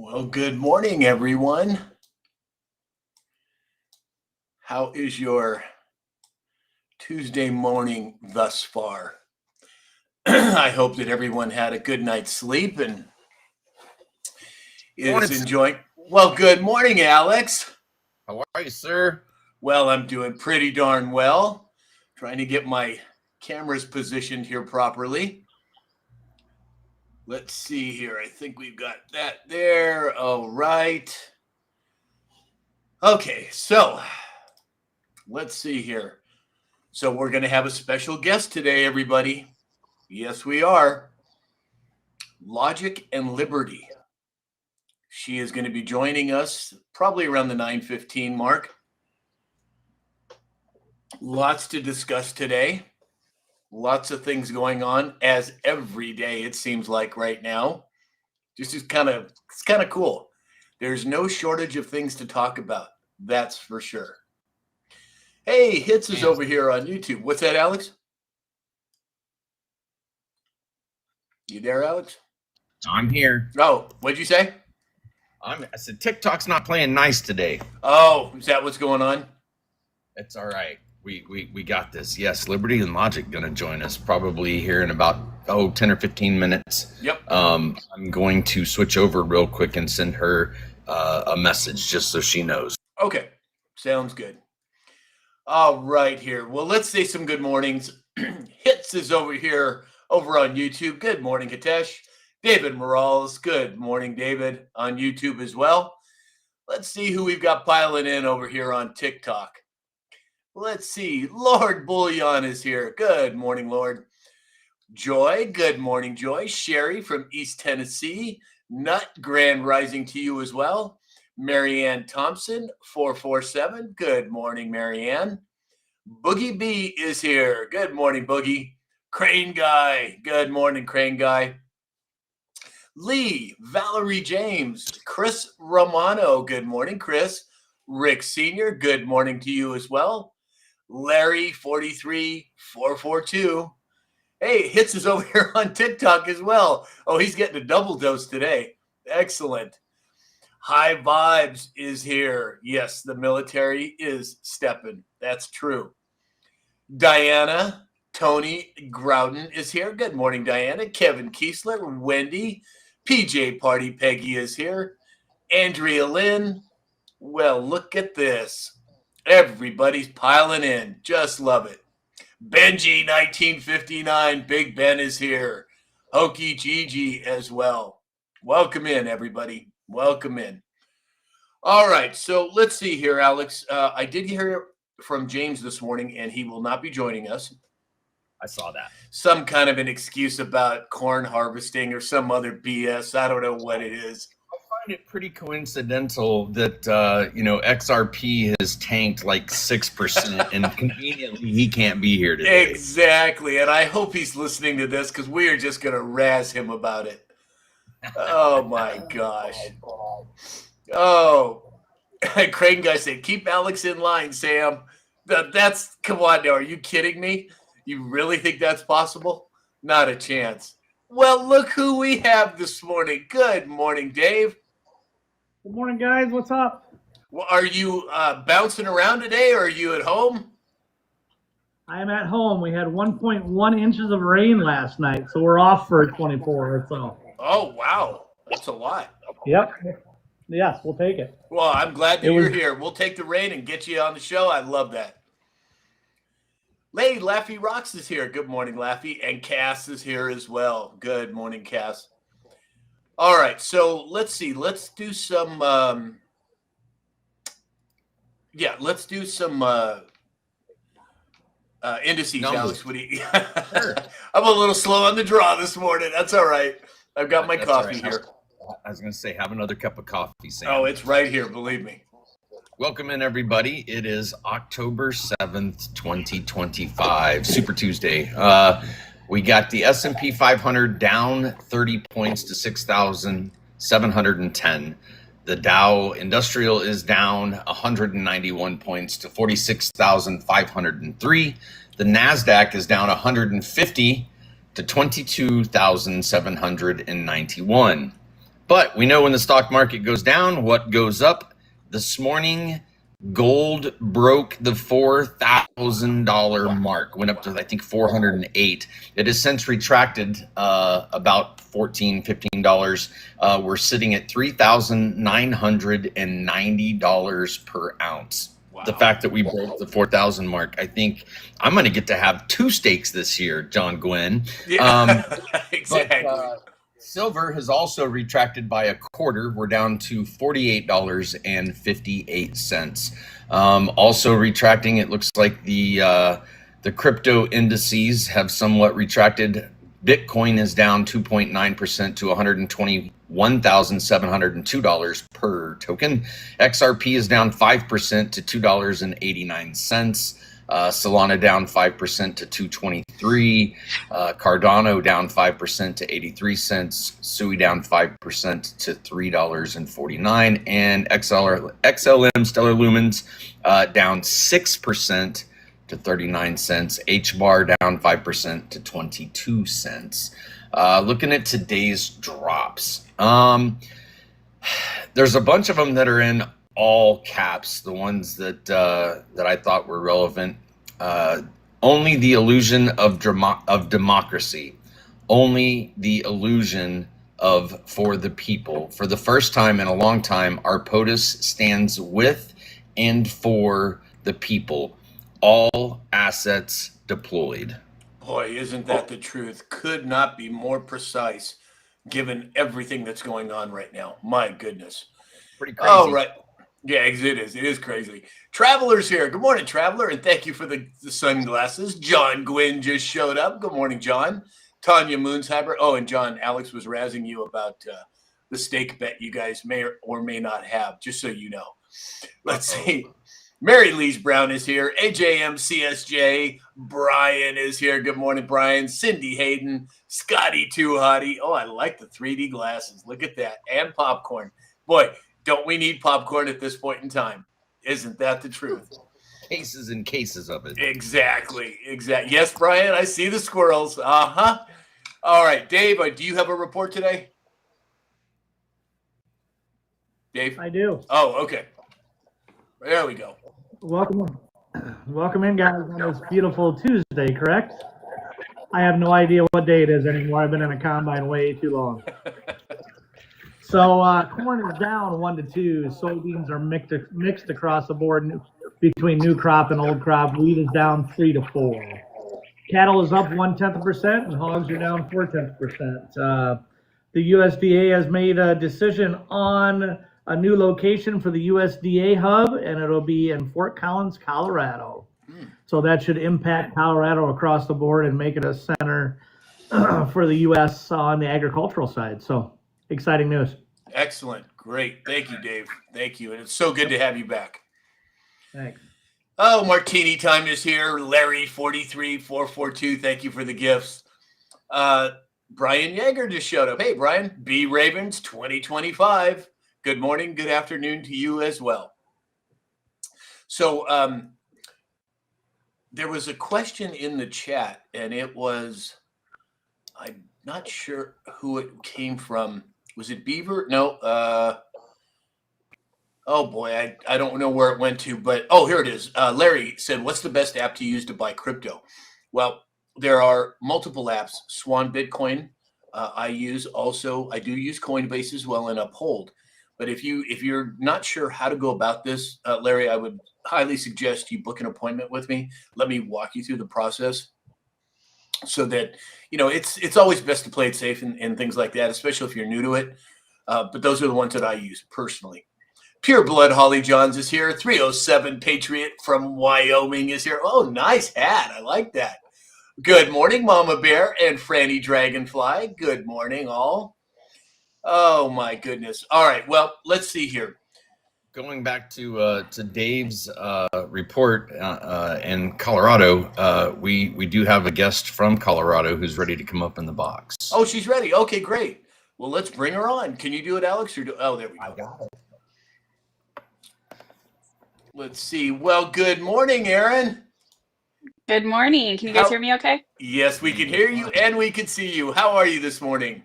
Well, good morning, everyone. How is your Tuesday morning thus far? I hope that everyone had a good night's sleep and is enjoying. Well, good morning, Alex. How are you, sir? Well, I'm doing pretty darn well. Trying to get my cameras positioned here properly. Let's see here. I think we've got that there. All right. Okay, so let's see here. So we're going to have a special guest today, everybody. Yes, we are. Logic and Liberty. She is going to be joining us probably around the 9:15 mark. Lots to discuss today. Lots of things going on, as every day it seems like right now. Just is it's kind of cool. There's no shortage of things to talk about. That's for sure. Hey, Hits is over here on YouTube. What's that, Alex? You there, Alex? I'm here. Oh, what'd you say? I said TikTok's not playing nice today. Oh, is that what's going on? It's all right. We got this. Yes, Liberty and Logic going to join us probably here in about 10 or 15 minutes. Yep. I'm going to switch over real quick and send her a message just so she knows. Okay, sounds good. All right here. Well, let's say some good mornings. Hits is over here over on YouTube. Good morning, Hitesh. David Morales. Good morning, David, on YouTube as well. Let's see who we've got piling in over here on TikTok. Let's see. Lord Bullion is here. Good morning, Lord. Joy. Good morning, Joy. Sherry from East Tennessee. Nut, grand rising to you as well. Marianne Thompson, 447. Good morning, Marianne. Boogie B is here. Good morning, Boogie. Crane Guy. Good morning, Crane Guy. Lee, Valerie James, Chris Romano. Good morning, Chris. Rick Sr., good morning to you as well. Larry, 43442. Hey, Hits is over here on TikTok as well. Oh, he's getting a double dose today. Excellent. High Vibes is here. Yes, the military is stepping. That's true. Diana, Tony Grouden is here. Good morning, Diana. Kevin Kiesler, Wendy, PJ Party Peggy is here. Andrea Lynn. Well, look at this. Everybody's piling in. Just love it. Benji, 1959. Big Ben is here. Hokey Gigi as well. Welcome in, everybody. Welcome in. All right, so let's see here, Alex. I did hear from James this morning, and he will not be joining us. I saw that. Some kind of an excuse about corn harvesting or some other BS. I don't know what it is. I find it pretty coincidental that, XRP has tanked like 6% and conveniently he can't be here today. Exactly, and I hope he's listening to this because we are just going to razz him about it. Oh, my gosh. Oh, Crane Guy said, keep Alex in line, Sam. Come on now, are you kidding me? You really think that's possible? Not a chance. Well, look who we have this morning. Good morning, Dave. Good morning, guys. What's up? Well, are you bouncing around today, or are you at home? I'm at home. We had 1.1 inches of rain last night, so we're off for 24 or so. Oh, wow. That's a lot. Yep. Yes, we'll take it. Well, I'm glad that you're here. We'll take the rain and get you on the show. I love that. Lady Laffy Rocks is here. Good morning, Laffy. And Cass is here as well. Good morning, Cass. All right, so let's see. Let's do some let's do some indices, Alex. What do you Sure. I'm a little slow on the draw this morning. That's all right. I've got my coffee here. I was going to say, have another cup of coffee, Sam. Oh, it's right here, believe me. Welcome in, everybody. It is October 7th, 2025, Super Tuesday. We got the S&P 500 down 30 points to 6,710. The Dow Industrial is down 191 points to 46,503. The NASDAQ is down 150 to 22,791. But we know when the stock market goes down, what goes up. This morning, gold broke the $4,000 mark, went up to, I think, 408. It has since retracted about $14, $15. We're sitting at $3,990 per ounce. Wow. The fact that we broke the 4,000 mark, I think I'm going to get to have 2 steaks this year, John Gwynn. Yeah, exactly. But, silver has also retracted by a quarter. We're down to $48.58. Also retracting, it looks like the crypto indices have somewhat retracted. Bitcoin is down 2.9% to $121,702 per token. XRP is down 5% to $2.89. Solana down 5% to 223. Cardano down 5% to 83 cents. Sui down 5% to $3.49. And XLM Stellar Lumens down 6% to 39 cents. HBAR down 5% to 22 cents. Looking at today's drops, there's a bunch of them that are in all caps, the ones that I thought were relevant. Only the illusion of democracy, only the illusion of for the people. For the first time in a long time, our POTUS stands with and for the people. All assets deployed. Boy, isn't that the truth? Could not be more precise given everything that's going on right now. My goodness. Pretty crazy. Oh, right. Yeah, it is. It is crazy. Traveler's here. Good morning, Traveler, and thank you for the sunglasses. John Gwynn just showed up. Good morning, John. Tanya Moonshaber. Oh, and John, Alex was razzing you about the steak bet you guys may or may not have, just so you know. Let's see. Mary Lee's Brown is here. AJM CSJ. Brian is here. Good morning, Brian. Cindy Hayden. Scotty Too Hottie. Oh, I like the 3D glasses. Look at that. And popcorn. Boy, don't we need popcorn at this point in time? Isn't that the truth? Cases and cases of it. Exactly. Yes, Brian, I see the squirrels. Uh-huh. All right, Dave, do you have a report today? Dave? I do. Oh, okay. There we go. Welcome in, guys, on this beautiful Tuesday, correct? I have no idea what day it is anymore. I've been in a combine way too long. So corn is down 1 to 2. Soybeans are mixed across the board between new crop and old crop. Wheat is down 3 to 4. Cattle is up 0.1%, and hogs are down 0.4%. The USDA has made a decision on a new location for the USDA hub, and it'll be in Fort Collins, Colorado. So that should impact Colorado across the board and make it a center for the U.S. on the agricultural side. So exciting news. Excellent. Great. Thank you, Dave. Thank you. And it's so good to have you back. Thanks. Oh, Martini time is here. Larry 43442. Thank you for the gifts. Brian Yeager just showed up. Hey, Brian. B Ravens 2025. Good morning. Good afternoon to you as well. So there was a question in the chat, and it was, I'm not sure who it came from. Was it Beaver? No. Oh, boy. I don't know where it went to, but here it is. Larry said, what's the best app to use to buy crypto? Well, there are multiple apps. Swan Bitcoin I use. Also, I do use Coinbase as well and Uphold. But if you're not sure how to go about this, Larry, I would highly suggest you book an appointment with me. Let me walk you through the process so that, it's always best to play it safe and things like that, especially if you're new to it. But those are the ones that I use personally. Pure Blood Holly Johns is here. 307 Patriot from Wyoming is here. Oh, nice hat. I like that. Good morning, Mama Bear and Franny Dragonfly. Good morning, all. Oh, my goodness. All right. Well, let's see here. Going back to Dave's report in Colorado, we do have a guest from Colorado who's ready to come up in the box. Oh, she's ready. Okay, great. Well, let's bring her on. Can you do it, Alex? There we go. I got it. Let's see. Well, good morning, Erin. Good morning. Can you guys hear me okay? Yes, we can hear you and we can see you. How are you this morning?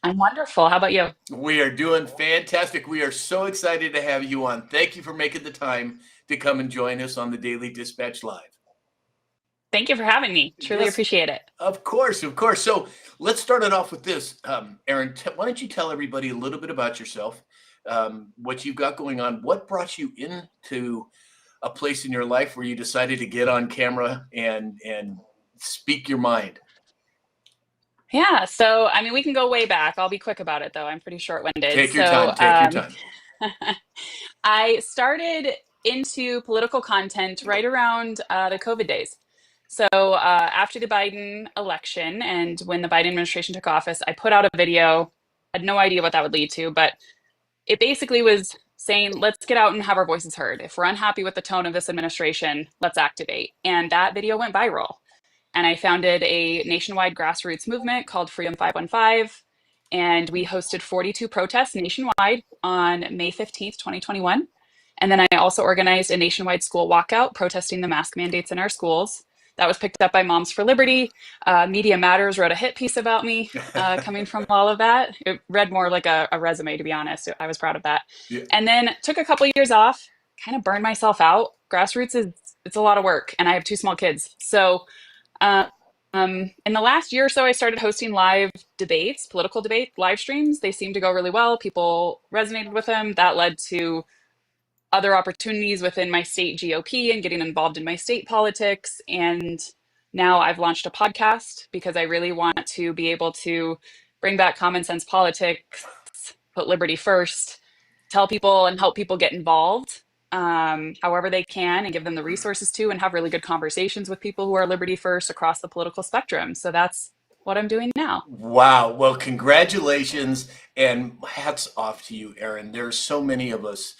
I'm wonderful. How about you? We are doing fantastic. We are so excited to have you on. Thank you for making the time to come and join us on the Daily Dispatch Live. Thank you for having me. Truly Yes, appreciate it. of course, of course. So let's start it off with this. Erin, why don't you tell everybody a little bit about yourself, what you've got going on, what brought you into a place in your life where you decided to get on camera and speak your mind? Yeah. So, I mean, we can go way back. I'll be quick about it, though. I'm pretty short-winded. Take your time. Take your time. I started into political content right around the COVID days. So after the Biden election and when the Biden administration took office, I put out a video. I had no idea what that would lead to, but it basically was saying, let's get out and have our voices heard. If we're unhappy with the tone of this administration, let's activate. And that video went viral. And I founded a nationwide grassroots movement called Freedom 515. And we hosted 42 protests nationwide on May 15th, 2021. And then I also organized a nationwide school walkout protesting the mask mandates in our schools. That was picked up by Moms for Liberty. Media Matters wrote a hit piece about me coming from all of that. It read more like a resume, to be honest. I was proud of that. Yeah. And then took a couple years off, kind of burned myself out. Grassroots it's a lot of work, and I have two small kids. So in the last year or so, I started hosting live debates, political debate live streams. They seemed to go really well. People resonated with them. That led to other opportunities within my state GOP and getting involved in my state politics. And now I've launched a podcast because I really want to be able to bring back common sense politics, put liberty first, tell people and help people get involved however they can and give them the resources to and have really good conversations with people who are liberty first across the political spectrum. So that's what I'm doing now. Wow. Well, congratulations and hats off to you, Erin. There are so many of us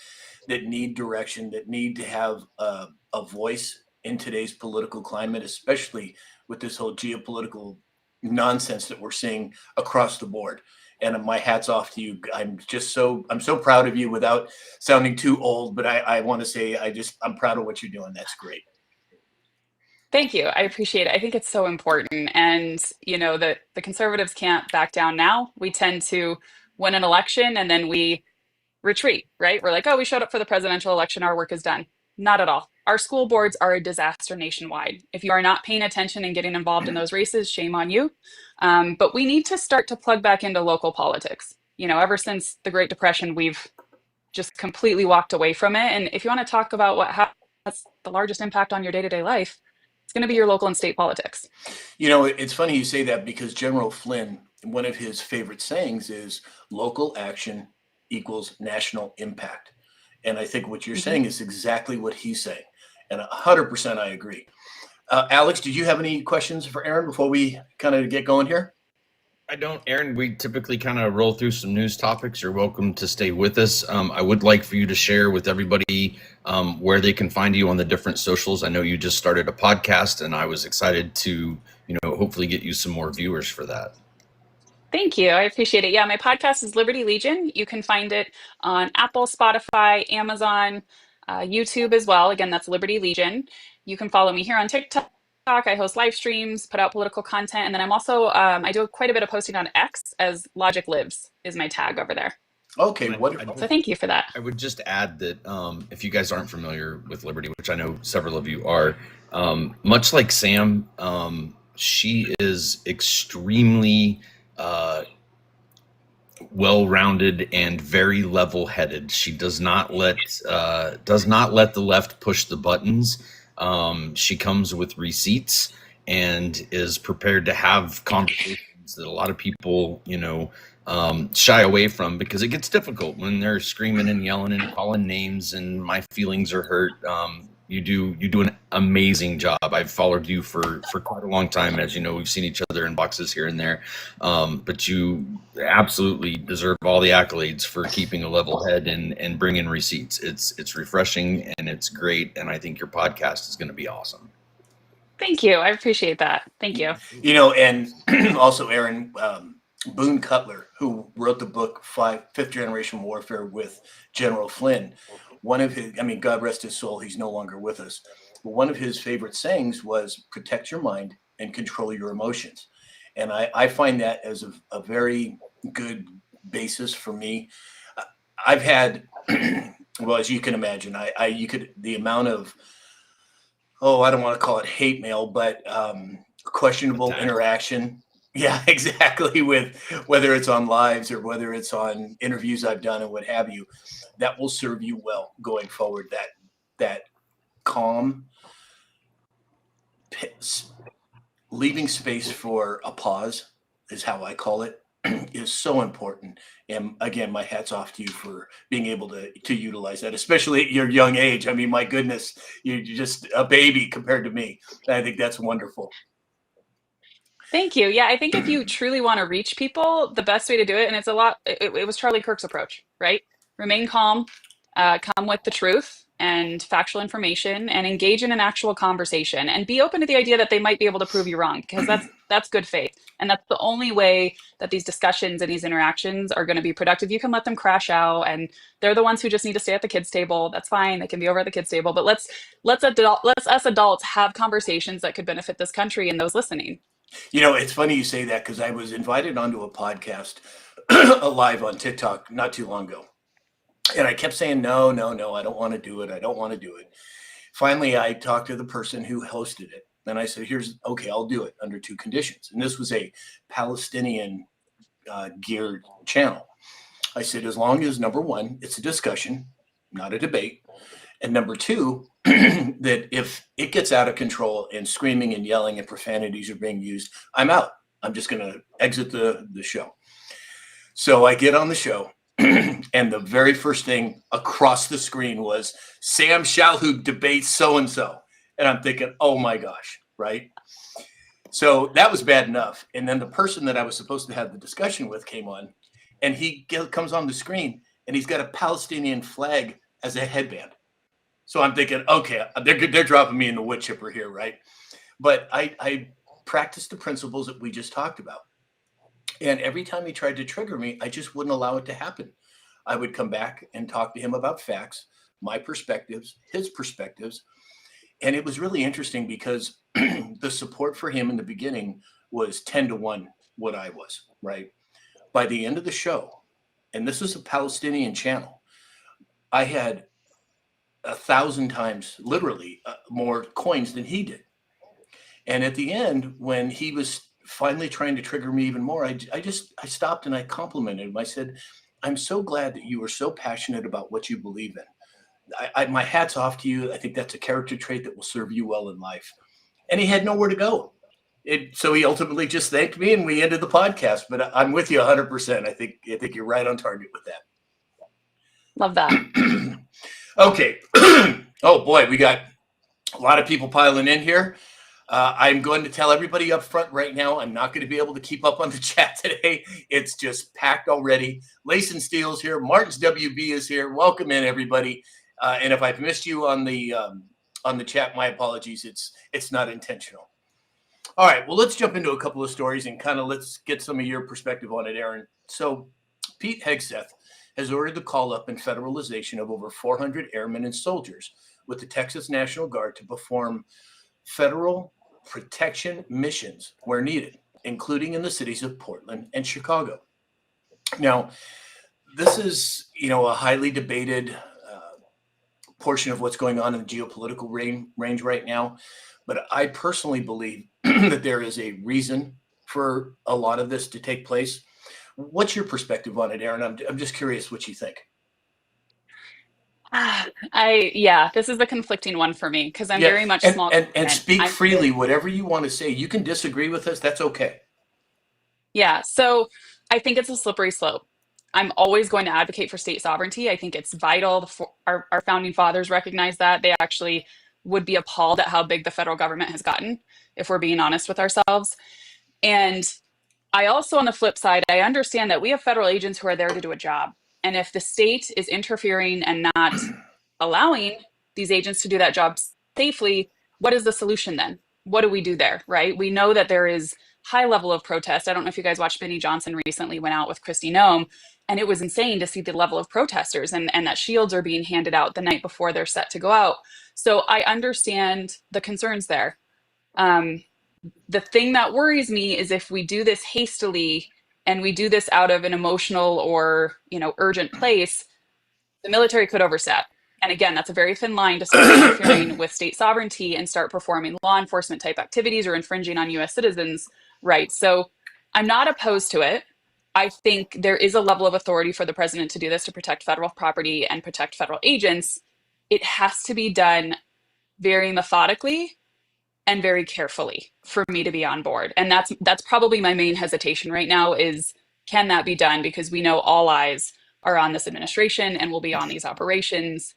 that need direction, that need to have a voice in today's political climate, especially with this whole geopolitical nonsense that we're seeing across the board. And my hat's off to you. I'm so proud of you without sounding too old, but I want to say I'm proud of what you're doing. That's great. Thank you. I appreciate it. I think it's so important. And, you know, the conservatives can't back down now. We tend to win an election and then we retreat, right? We're like, oh, we showed up for the presidential election. Our work is done. Not at all. Our school boards are a disaster nationwide. If you are not paying attention and getting involved in those races, shame on you. But we need to start to plug back into local politics. You know, ever since the Great Depression, we've just completely walked away from it. And if you want to talk about what has the largest impact on your day-to-day life, it's going to be your local and state politics. You know, it's funny you say that because General Flynn, one of his favorite sayings is local action equals national impact. And I think what you're saying is exactly what he's saying. And 100% I agree. Alex, did you have any questions for Erin before we kind of get going here? I don't, Erin. We typically kind of roll through some news topics. You're welcome to stay with us. I would like for you to share with everybody where they can find you on the different socials. I know you just started a podcast, and I was excited to, hopefully get you some more viewers for that. Thank you. I appreciate it. Yeah, my podcast is Liberty Legion. You can find it on Apple, Spotify, Amazon, YouTube as well. Again, that's Liberty Legion. You can follow me here on TikTok. I host live streams, put out political content, and then I'm also I do quite a bit of posting on X as Logic Lives is my tag over there. Okay, wonderful. So thank you for that. I would just add that if you guys aren't familiar with Liberty, which I know several of you are, much like Sam, she is extremely well-rounded and very level-headed. She does not let the left push the buttons. She comes with receipts and is prepared to have conversations that a lot of people, shy away from because it gets difficult when they're screaming and yelling and calling names and my feelings are hurt. You do an amazing job. I've followed you for quite a long time. As you know, we've seen each other in boxes here and there. But you absolutely deserve all the accolades for keeping a level head and bringing receipts. It's refreshing and it's great. And I think your podcast is going to be awesome. Thank you. I appreciate that. Thank you. And also Erin, Boone Cutler, who wrote the book Fifth Generation Warfare with General Flynn, one of his, God rest his soul, he's no longer with us, but one of his favorite sayings was protect your mind and control your emotions. And I find that as a very good basis for me. I've had, well, as you can imagine, the amount of, I don't want to call it hate mail, but questionable Attack. interaction. Yeah, exactly. With whether it's on lives or whether it's on interviews I've done and what have you, that will serve you well going forward. That calm, leaving space for a pause is how I call it, is so important. And again, my hat's off to you for being able to utilize that, especially at your young age. I mean, my goodness, you're just a baby compared to me. I think that's wonderful. Thank you. Yeah, I think if you truly want to reach people, the best way to do it, and it's a lot, it was Charlie Kirk's approach, right? Remain calm, come with the truth and factual information, and engage in an actual conversation, and be open to the idea that they might be able to prove you wrong, because that's good faith, and that's the only way that these discussions and these interactions are going to be productive. You can let them crash out, and they're the ones who just need to stay at the kids' table. That's fine; they can be over at the kids' table. But let's us adults have conversations that could benefit this country and those listening. You know, it's funny you say that because I was invited onto a podcast live on TikTok not too long ago. And I kept saying, no, I don't want to do it. I don't want to do it. Finally, I talked to the person who hosted it. And I said, okay, I'll do it under two conditions. And this was a Palestinian geared channel. I said, as long as, number one, it's a discussion, not a debate. And number two, that if it gets out of control and screaming and yelling and profanities are being used, I'm out. I'm just going to exit the show. So I get on the show, and the very first thing across the screen was Sam Shalhoub debates so-and-so. And I'm thinking, oh my gosh, right? So that was bad enough. And then the person that I was supposed to have the discussion with came on, and he comes on the screen, and he's got a Palestinian flag as a headband. So I'm thinking, okay, they're dropping me in the wood chipper here, right? But I practiced the principles that we just talked about. And every time he tried to trigger me, I just wouldn't allow it to happen. I would come back and talk to him about facts, my perspectives, his perspectives. And it was really interesting because the support for him in the beginning was 10-1 what I was, right? By the end of the show, and this is a Palestinian channel, I had 1,000 times, literally, more coins than he did. And at the end, when he was finally trying to trigger me even more, I stopped and I complimented him. I said, I'm so glad that you are so passionate about what you believe in. My hat's off to you. I think that's a character trait that will serve you well in life. And he had nowhere to go. So he ultimately just thanked me, and we ended the podcast. But I'm with you 100%. I think you're right on target with that. Love that. Okay. Oh boy, we got a lot of people piling in here. I'm going to tell everybody up front right now, I'm not going to be able to keep up on the chat today. It's just packed already. Lace and Steele's here. Martin's WB is here. Welcome in, everybody. And if I've missed you on the chat, my apologies. It's not intentional. All right. Well, let's jump into a couple of stories and kind of let's get some of your perspective on it, Aaron. So Pete Hegseth has ordered the call-up and federalization of over 400 airmen and soldiers with the Texas National Guard to perform federal protection missions where needed, including in the cities of Portland and Chicago. Now, this is, a highly debated portion of what's going on in the geopolitical range right now, but I personally believe that there is a reason for a lot of this to take place. What's your perspective on it, Aaron? I'm just curious what you think. This is the conflicting one for me because I'm very much small. And speak freely, whatever you want to say. You can disagree with us. That's okay. Yeah. So I think it's a slippery slope. I'm always going to advocate for state sovereignty. I think it's vital. Our founding fathers recognize that. They actually would be appalled at how big the federal government has gotten, if we're being honest with ourselves. And I also, on the flip side, I understand that we have federal agents who are there to do a job. And if the state is interfering and not allowing these agents to do that job safely, what is the solution then? What do we do there, right? We know that there is high level of protest. I don't know if you guys watched Benny Johnson recently went out with Kristi Noem, and it was insane to see the level of protesters and that shields are being handed out the night before they're set to go out. So I understand the concerns there. The thing that worries me is if we do this hastily and we do this out of an emotional or, urgent place, the military could overstep. And again, that's a very thin line to start interfering with state sovereignty and start performing law enforcement type activities or infringing on US citizens' rights. So I'm not opposed to it. I think there is a level of authority for the president to do this to protect federal property and protect federal agents. It has to be done very methodically and very carefully for me to be on board. And that's probably my main hesitation right now is, can that be done? Because we know all eyes are on this administration and will be on these operations.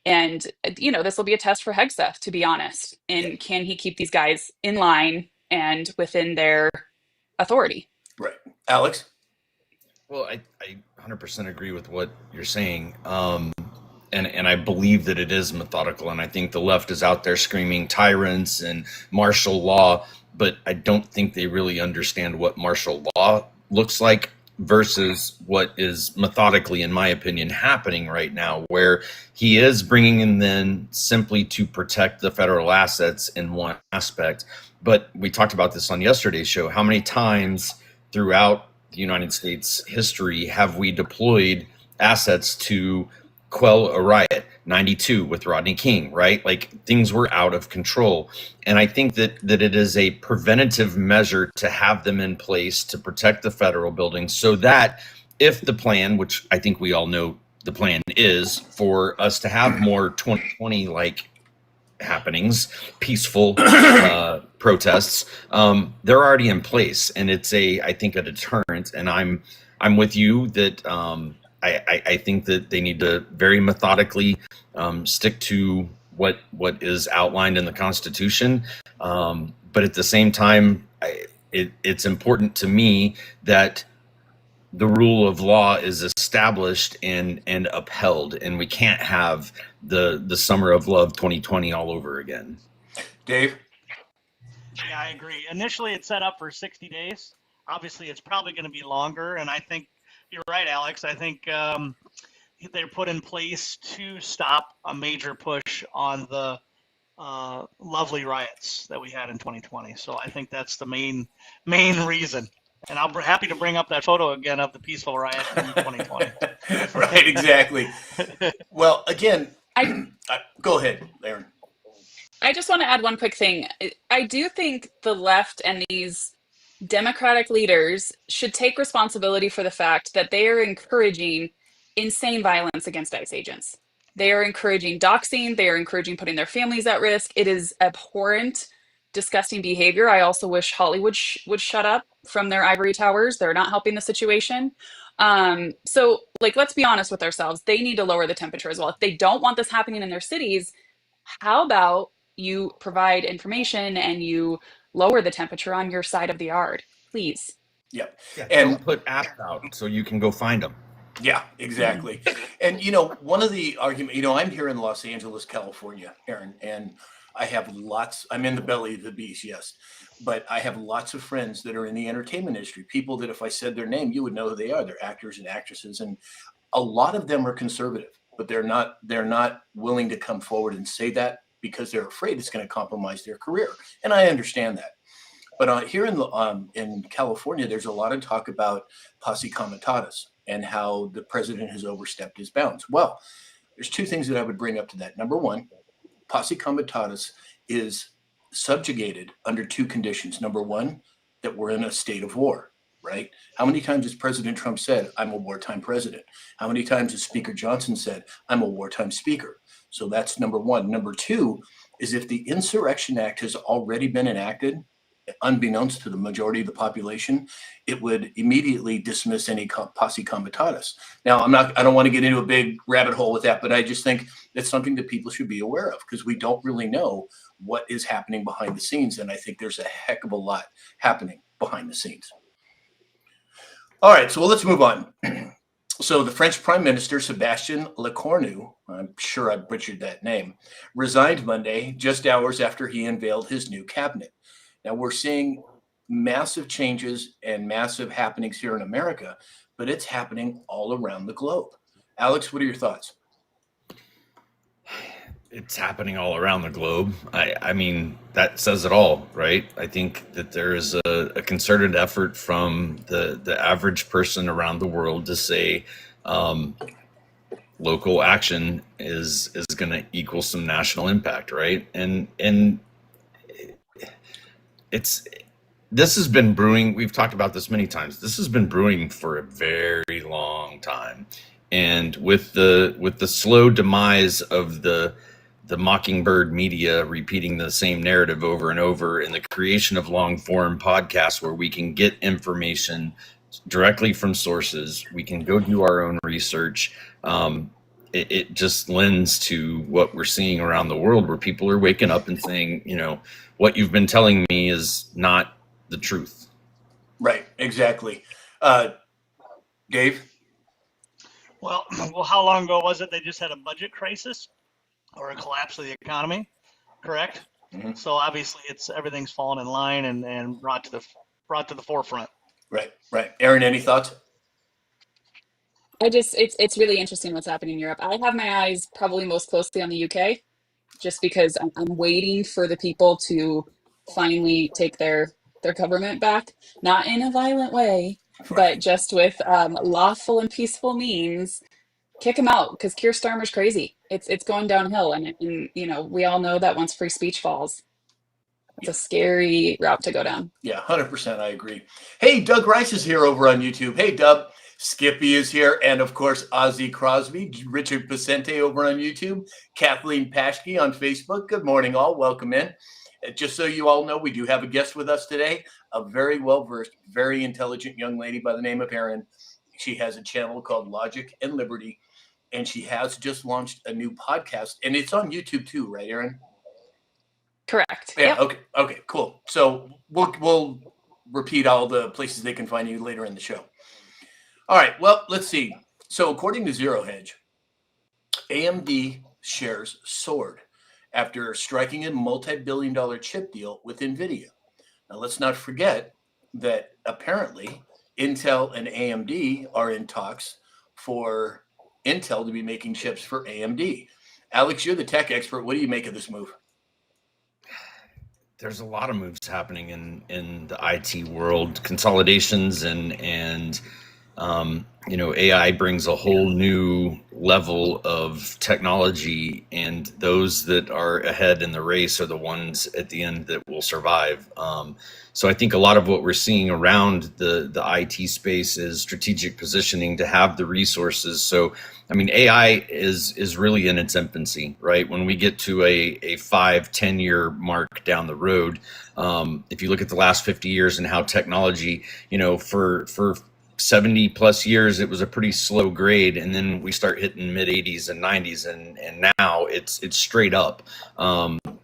And, this will be a test for Hegseth, to be honest. And can he keep these guys in line and within their authority? Right. Alex? Well, I 100% agree with what you're saying. And I believe that it is methodical. And I think the left is out there screaming tyrants and martial law, but I don't think they really understand what martial law looks like versus what is methodically, in my opinion, happening right now, where he is bringing in then simply to protect the federal assets in one aspect. But we talked about this on yesterday's show. How many times throughout the United States history have we deployed assets to quell a riot? 92 with Rodney King, right? Like, things were out of control. And I think that it is a preventative measure to have them in place to protect the federal buildings, so that if the plan, which I think we all know the plan is, for us to have more 2020 like happenings, peaceful protests, they're already in place, and it's I think a deterrent. And I'm with you that I think that they need to very methodically stick to what is outlined in the Constitution. But at the same time, it's important to me that the rule of law is established and upheld, and we can't have the summer of love 2020 all over again. Dave? Yeah, I agree. Initially, it's set up for 60 days. Obviously, it's probably going to be longer, and I think you're right, Alex. I think they're put in place to stop a major push on the lovely riots that we had in 2020. So I think that's the main reason. And I'm happy to bring up that photo again of the peaceful riot in 2020. Right, exactly. Well, again, go ahead, Aaron. I just want to add one quick thing. I do think the left and these Democratic leaders should take responsibility for the fact that they are encouraging insane violence against ICE agents. They are encouraging doxing. They are encouraging putting their families at risk. It is abhorrent, disgusting behavior. I also wish Hollywood would shut up from their ivory towers. They're not helping the situation. So, let's be honest with ourselves. They need to lower the temperature as well. If they don't want this happening in their cities, how about you provide information and you lower the temperature on your side of the yard, please? Yep. Yeah, and don't put apps out so you can go find them. Yeah, exactly. And, one of the arguments, I'm here in Los Angeles, California, Aaron, and I'm in the belly of the beast, yes, but I have lots of friends that are in the entertainment industry, people that if I said their name, you would know who they are. They're actors and actresses, and a lot of them are conservative, but they're not willing to come forward and say that because they're afraid it's going to compromise their career. And I understand that. But here in California, there's a lot of talk about posse comitatus and how the president has overstepped his bounds. Well, there's two things that I would bring up to that. Number one, posse comitatus is subjugated under two conditions. Number one, that we're in a state of war, right? How many times has President Trump said, I'm a wartime president? How many times has Speaker Johnson said, I'm a wartime speaker? So that's number one. Number two is if the Insurrection Act has already been enacted, unbeknownst to the majority of the population, it would immediately dismiss any posse comitatus. Now, I don't want to get into a big rabbit hole with that, but I just think it's something that people should be aware of because we don't really know what is happening behind the scenes. And I think there's a heck of a lot happening behind the scenes. All right, so let's move on. So the French Prime Minister, Sébastien Lecornu, I'm sure I butchered that name, resigned Monday, just hours after he unveiled his new cabinet. Now, we're seeing massive changes and massive happenings here in America, but it's happening all around the globe. Alex, what are your thoughts? It's happening all around the globe. I mean, that says it all, right? I think that there is a concerted effort from the average person around the world to say local action is going to equal some national impact, right? And it's this has been brewing. We've talked about this many times. This has been brewing for a very long time, and with the slow demise of the mockingbird media repeating the same narrative over and over, and the creation of long form podcasts where we can get information directly from sources, we can go do our own research. It just lends to what we're seeing around the world, where people are waking up and saying, what you've been telling me is not the truth. Right, exactly. Dave? Well, how long ago was it they just had a budget crisis or a collapse of the economy? Correct. Mm-hmm. So obviously, everything's fallen in line and brought to the forefront. Right. Aaron, any thoughts? It's really interesting what's happening in Europe. I have my eyes probably most closely on the UK, just because I'm waiting for the people to finally take their government back, not in a violent way, but just with lawful and peaceful means. Kick him out, because Keir Starmer's crazy. It's going downhill, and we all know that once free speech falls, it's a scary route to go down. Yeah, 100%. I agree. Hey, Doug Rice is here over on YouTube. Hey, Dub. Skippy is here. And of course, Ozzy Crosby, Richard Pacente over on YouTube, Kathleen Paschke on Facebook. Good morning, all. Welcome in. Just so you all know, we do have a guest with us today, a very well-versed, very intelligent young lady by the name of Erin. She has a channel called Logic and Liberty, and she has just launched a new podcast, and it's on YouTube too, right, Erin? Correct. Yeah. Yep. Okay. Cool. So we'll repeat all the places they can find you later in the show. All right. Well, let's see. So according to Zero Hedge, AMD shares soared after striking a multi-billion-dollar chip deal with NVIDIA. Now, let's not forget that apparently Intel and AMD are in talks for Intel to be making chips for AMD. Alex, you're the tech expert. What do you make of this move? There's a lot of moves happening in the IT world, consolidations and AI brings a whole new level of technology, and those that are ahead in the race are the ones at the end that will survive. So I think a lot of what we're seeing around the IT space is strategic positioning to have the resources. So, I mean, AI is really in its infancy, right? When we get to a 5-10 year mark down the road, if you look at the last 50 years and how technology, for 70 plus years, it was a pretty slow grade. And then we start hitting mid 80s and 90s, and now it's straight up.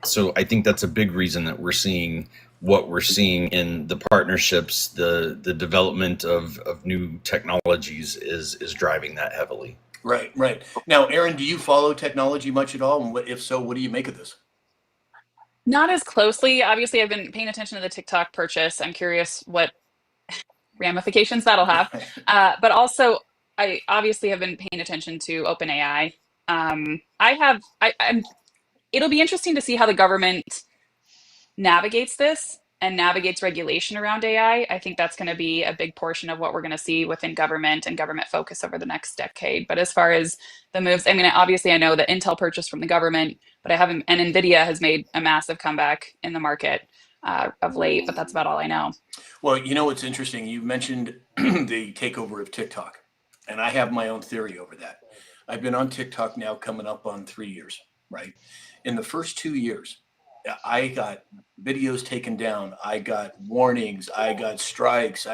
So I think that's a big reason that we're seeing what we're seeing in the partnerships, the development of new technologies is driving that heavily. Right. Now, Aaron, do you follow technology much at all? And if so, what do you make of this? Not as closely. Obviously, I've been paying attention to the TikTok purchase. I'm curious what ramifications that'll have. But also, I obviously have been paying attention to OpenAI. It'll be interesting to see how the government navigates this and navigates regulation around AI. I think that's going to be a big portion of what we're going to see within government and government focus over the next decade. But as far as the moves, I mean, obviously I know that Intel purchased from the government, but and NVIDIA has made a massive comeback in the market of late, but that's about all I know. Well, it's interesting. You mentioned the takeover of TikTok, and I have my own theory over that. I've been on TikTok now coming up on 3 years, right? In the first 2 years, I got videos taken down. I got warnings. I got strikes.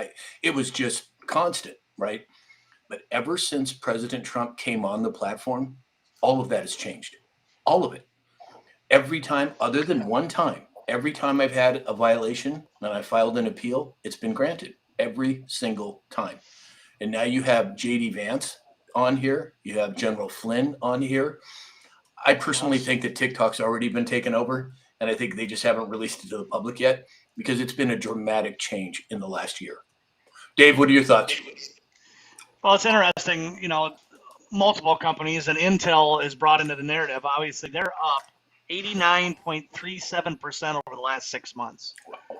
It was just constant, right? But ever since President Trump came on the platform, all of that has changed. All of it. Every time, other than one time, every time I've had a violation and I filed an appeal, it's been granted every single time. And now you have J.D. Vance on here. You have General Flynn on here. I personally think that TikTok's already been taken over, and I think they just haven't released it to the public yet because it's been a dramatic change in the last year. Dave, what are your thoughts? Well, it's interesting. multiple companies, and Intel is brought into the narrative. Obviously, they're up 89.37% over the last 6 months.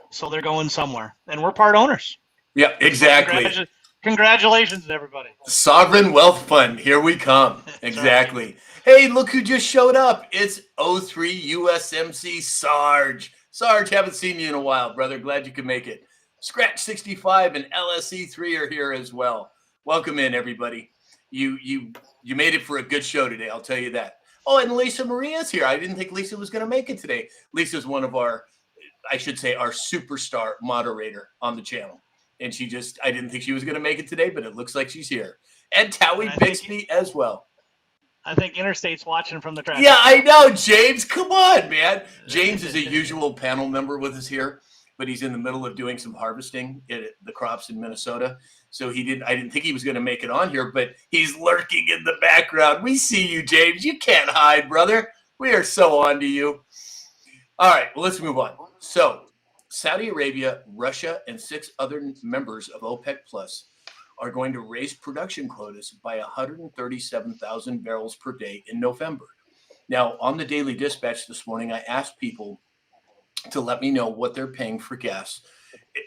So they're going somewhere, and we're part owners. Yeah, exactly. So congratulations to everybody. Sovereign Wealth Fund, here we come. Exactly. Hey, look who just showed up. It's 03 USMC Sarge. Sarge, haven't seen you in a while, brother. Glad you could make it. Scratch 65 and LSE3 are here as well. Welcome in, everybody. You made it for a good show today, I'll tell you that. Oh, and Lisa Maria's here. I didn't think Lisa was going to make it today. Lisa's one of our, I should say, our superstar moderator on the channel. And I didn't think she was going to make it today, but it looks like she's here. And Towie Bixby as well. I think Interstate's watching from the track. Yeah, I know, James. Come on, man. James is a usual panel member with us here, but he's in the middle of doing some harvesting at the crops in Minnesota. So I didn't think he was going to make it on here, but he's lurking in the background. We see you, James. You can't hide, brother. We are so on to you. All right, well, let's move on. So Saudi Arabia, Russia, and 6 other members of OPEC Plus are going to raise production quotas by 137,000 barrels per day in November. Now, on the Daily Dispatch this morning, I asked people to let me know what they're paying for gas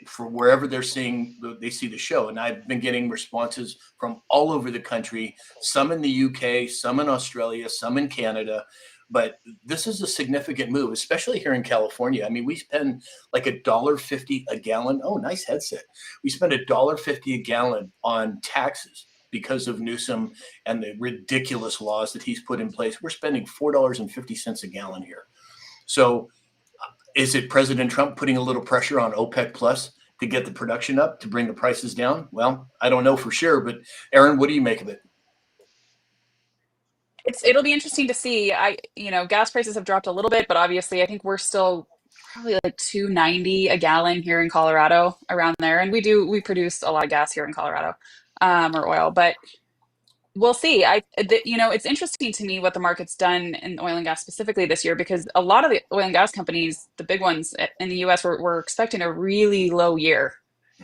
for wherever they see the show. And I've been getting responses from all over the country, some in the UK, some in Australia, some in Canada. But this is a significant move, especially here in California. I mean, we spend like $1.50 a gallon. Oh, nice headset. We spend $1.50 a gallon on taxes because of Newsom and the ridiculous laws that he's put in place. We're spending $4.50 a gallon here. So is it President Trump putting a little pressure on OPEC Plus to get the production up, to bring the prices down? Well, I don't know for sure, but Aaron, what do you make of it? It'll be interesting to see. Gas prices have dropped a little bit, but obviously I think we're still probably like $2.90 a gallon here in Colorado, around there. And we produce a lot of gas here in Colorado, or oil, but we'll see. It's interesting to me what the market's done in oil and gas specifically this year, because a lot of the oil and gas companies, the big ones in the US, were expecting a really low year,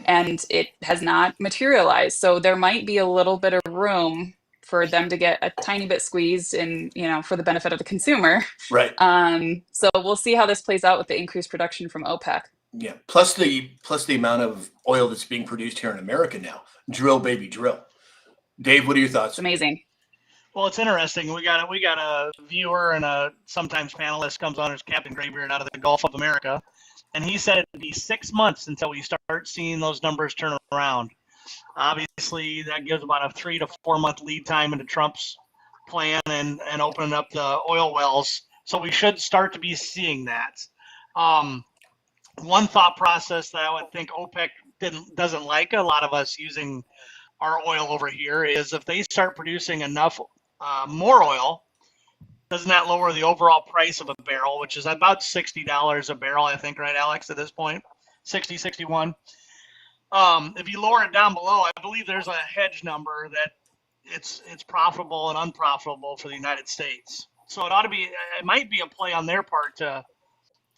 and it has not materialized. So there might be a little bit of room for them to get a tiny bit squeezed and, for the benefit of the consumer. Right. So we'll see how this plays out with the increased production from OPEC. Yeah. Plus the amount of oil that's being produced here in America now. Drill, baby, drill. Dave, what are your thoughts? It's amazing. Well, it's interesting. We got a viewer and a sometimes panelist comes on as Captain Graybeard out of the Gulf of America. And he said it'd be 6 months until we start seeing those numbers turn around. Obviously, that gives about a 3 to 4 month lead time into Trump's plan and opening up the oil wells. So we should start to be seeing that. One thought process that I would think OPEC doesn't like a lot of us using our oil over here is if they start producing enough more oil, doesn't that lower the overall price of a barrel, which is about $60 a barrel, I think, right, Alex, at this point? 60, 61. If you lower it down below, I believe there's a hedge number that it's profitable and unprofitable for the United States. So it might be a play on their part to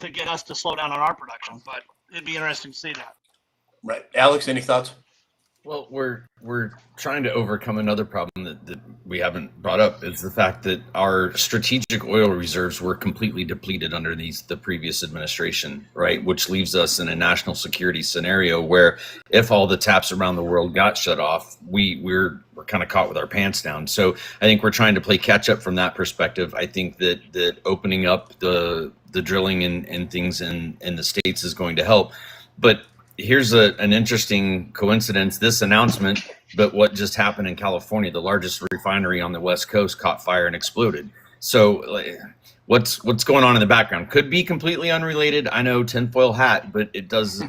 get us to slow down on our production, but it'd be interesting to see that. Right. Alex, any thoughts? Well, we're trying to overcome another problem that we haven't brought up, is the fact that our strategic oil reserves were completely depleted under the previous administration, right? Which leaves us in a national security scenario where if all the taps around the world got shut off, we're kind of caught with our pants down. So I think we're trying to play catch up from that perspective. I think that opening up the drilling and things in the States is going to help. But here's an interesting coincidence, this announcement, but what just happened in California, the largest refinery on the West Coast caught fire and exploded. So what's going on in the background? Could be completely unrelated. I know, tinfoil hat, but it does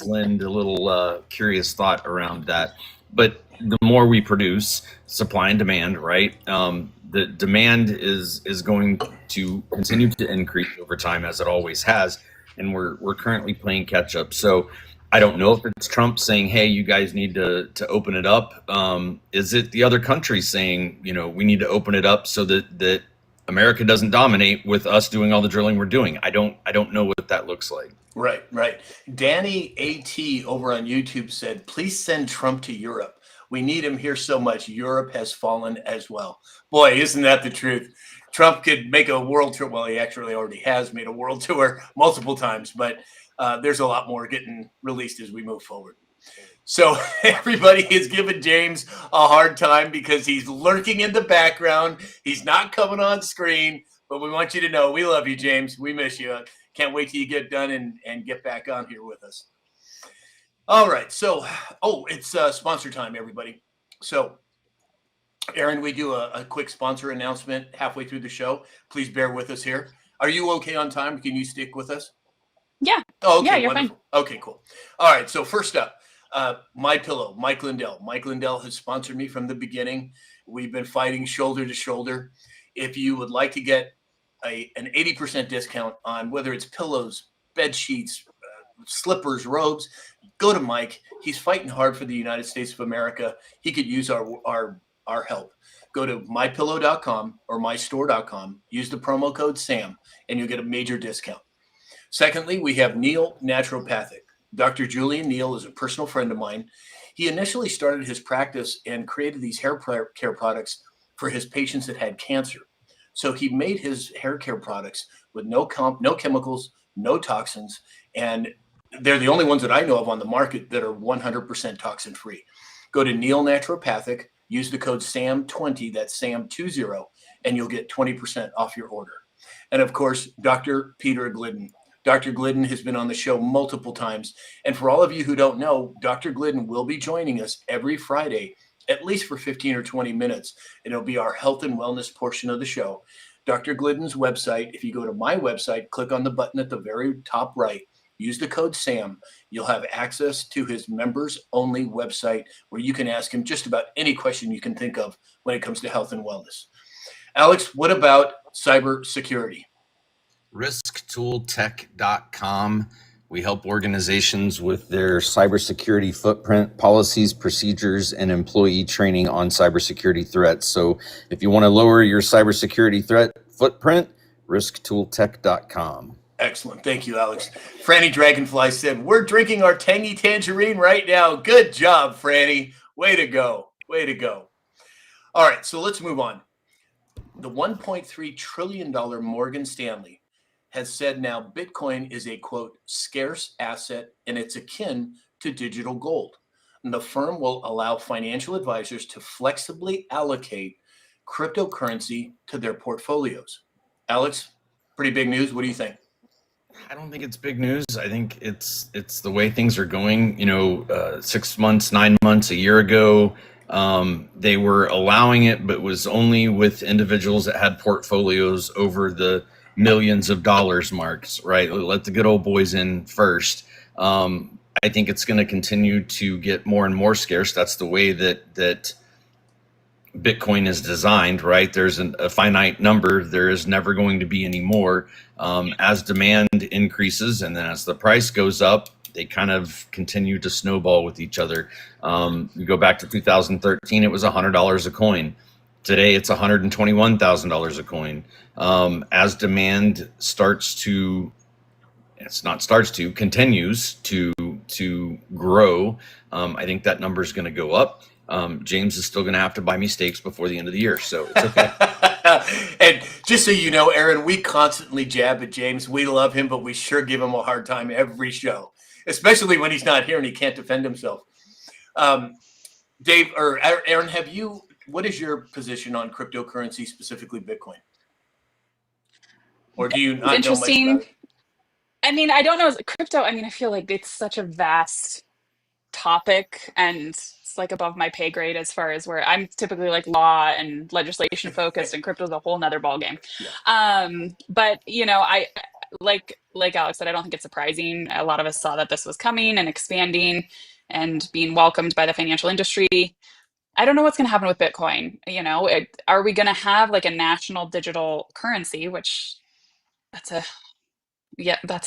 lend a little curious thought around that. But the more we produce, supply and demand, right? The demand is going to continue to increase over time, as it always has. And we're currently playing catch up. So I don't know if it's Trump saying, hey, you guys need to open it up. Is it the other countries saying, we need to open it up so that America doesn't dominate with us doing all the drilling we're doing? I don't know what that looks like. Right. Danny AT over on YouTube said, please send Trump to Europe. We need him here so much. Europe has fallen as well. Boy, isn't that the truth? Trump could make a world tour. Well, he actually already has made a world tour multiple times, but there's a lot more getting released as we move forward. So everybody is giving James a hard time because he's lurking in the background. He's not coming on screen, but we want you to know we love you, James. We miss you. Can't wait till you get done and get back on here with us. All right. So, it's sponsor time, everybody. So, Aaron, we do a quick sponsor announcement halfway through the show. Please bear with us here. Are you okay on time? Can you stick with us? Yeah. Oh, okay. Yeah, you're wonderful. fine. Okay, cool. All right. So first up, My Pillow, Mike Lindell. Mike Lindell has sponsored me from the beginning. We've been fighting shoulder to shoulder. If you would like to get an 80% discount on whether it's pillows, bed sheets, slippers, robes, go to Mike. He's fighting hard for the United States of America. He could use our help. Go to mypillow.com or mystore.com. Use the promo code SAM, and you'll get a major discount. Secondly, we have Neil Naturopathic. Dr. Julian Neal is a personal friend of mine. He initially started his practice and created these hair care products for his patients that had cancer. So he made his hair care products with no chemicals, no toxins, and they're the only ones that I know of on the market that are 100% toxin free. Go to Neil Naturopathic, use the code SAM20, that's SAM20, and you'll get 20% off your order. And of course, Dr. Peter Glidden. Dr. Glidden has been on the show multiple times. And for all of you who don't know, Dr. Glidden will be joining us every Friday, at least for 15 or 20 minutes. And it'll be our health and wellness portion of the show. Dr. Glidden's website, if you go to my website, click on the button at the very top right, use the code SAM. You'll have access to his members only website where you can ask him just about any question you can think of when it comes to health and wellness. Alex, what about cybersecurity? risktooltech.com. We help organizations with their cybersecurity footprint, policies, procedures, and employee training on cybersecurity threats. So if you want to lower your cybersecurity threat footprint, risktooltech.com. Excellent. Thank you, Alex. Franny Dragonfly said, we're drinking our tangy tangerine right now. Good job, Franny. Way to go. Way to go. All right, so let's move on. The $1.3 trillion Morgan Stanley has said now Bitcoin is a, quote, scarce asset and it's akin to digital gold. And the firm will allow financial advisors to flexibly allocate cryptocurrency to their portfolios. Alex, pretty big news. What do you think? I don't think it's big news. I think it's the way things are going. 6 months, 9 months, a year ago, they were allowing it, but was only with individuals that had portfolios over the millions of dollars marks, right? Let the good old boys in first. I think it's going to continue to get more and more scarce. That's the way that Bitcoin is designed, right? There's a finite number. There is never going to be any more. As demand increases and then as the price goes up, they kind of continue to snowball with each other. You go back to 2013, it was $100 a coin. Today, it's $121,000 a coin. As demand continues to grow, I think that number is going to go up. James is still going to have to buy me steaks before the end of the year, so it's okay. And just so you know, Aaron, we constantly jab at James. We love him, but we sure give him a hard time every show, especially when he's not here and he can't defend himself. Dave or Aaron, what is your position on cryptocurrency, specifically Bitcoin? Or do you not know much about it? I mean, I don't know. Crypto, I mean, I feel like it's such a vast topic and it's like above my pay grade as far as where I'm typically like law and legislation focused and crypto is a whole nother ballgame. Yeah. But I like Alex said, I don't think it's surprising. A lot of us saw that this was coming and expanding and being welcomed by the financial industry. I don't know what's going to happen with Bitcoin. Are we going to have like a national digital currency, which that's a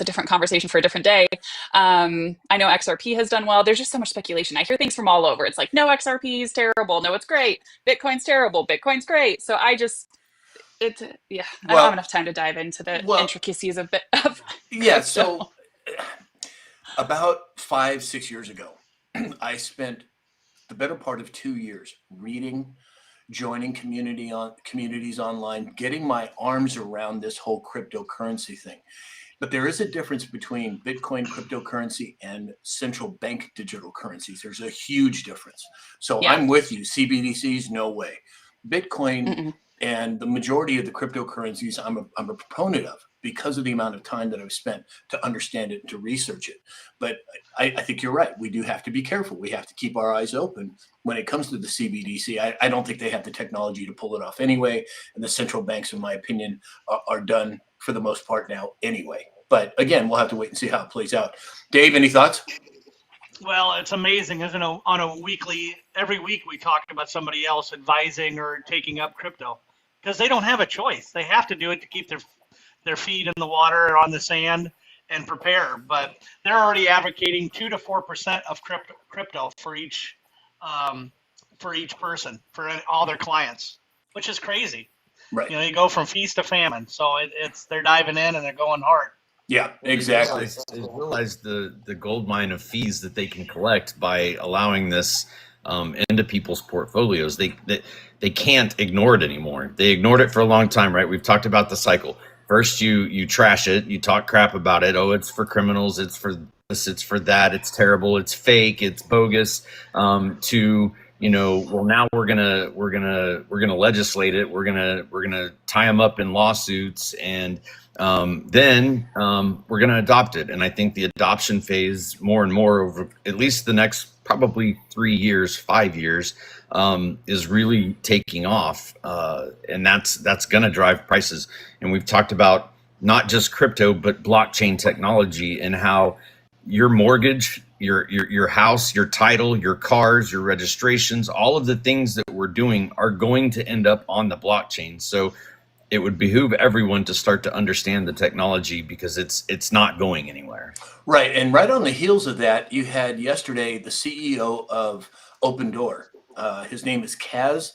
different conversation for a different day. I know XRP has done well. There's just so much speculation. I hear things from all over. It's like, no, XRP is terrible. No, it's great. Bitcoin's terrible. Bitcoin's great. So I don't have enough time to dive into the intricacies of yeah. So about 5-6 years ago, I spent the better part of 2 years reading, joining communities online, getting my arms around this whole cryptocurrency thing. But there is a difference between Bitcoin cryptocurrency and central bank digital currencies. There's a huge difference. So Yeah. I'm with you. CBDCs, no way. Bitcoin Mm-mm. and the majority of the cryptocurrencies I'm a proponent of because of the amount of time that I've spent to understand it and to research it. But I think you're right. We do have to be careful. We have to keep our eyes open when it comes to the CBDC. I don't think they have the technology to pull it off anyway. And the central banks, in my opinion, are done for the most part now anyway. But again, we'll have to wait and see how it plays out. Dave, any thoughts? Well, it's amazing, isn't it? Every week we talk about somebody else advising or taking up crypto because they don't have a choice. They have to do it to keep their feet in the water or on the sand and prepare. But they're already advocating 2 to 4% of crypto for each person, for all their clients, which is crazy. Right. You go from feast to famine. So they're diving in and they're going hard. Yeah, exactly. They realize the gold mine of fees that they can collect by allowing this into people's portfolios. They can't ignore it anymore. They ignored it for a long time, right? We've talked about the cycle. First, you trash it, you talk crap about it. Oh, it's for criminals, it's for this, it's for that, it's terrible, it's fake, it's bogus. Well, now we're gonna legislate it. We're gonna tie them up in lawsuits, and then we're going to adopt it. And I think the adoption phase more and more over at least the next probably 3 years, 5 years, is really taking off. And that's going to drive prices. And we've talked about not just crypto, but blockchain technology and how your mortgage, your house, your title, your cars, your registrations, all of the things that we're doing are going to end up on the blockchain. So it would behoove everyone to start to understand the technology because it's not going anywhere. Right. And right on the heels of that, you had yesterday the CEO of Open Door. His name is Kaz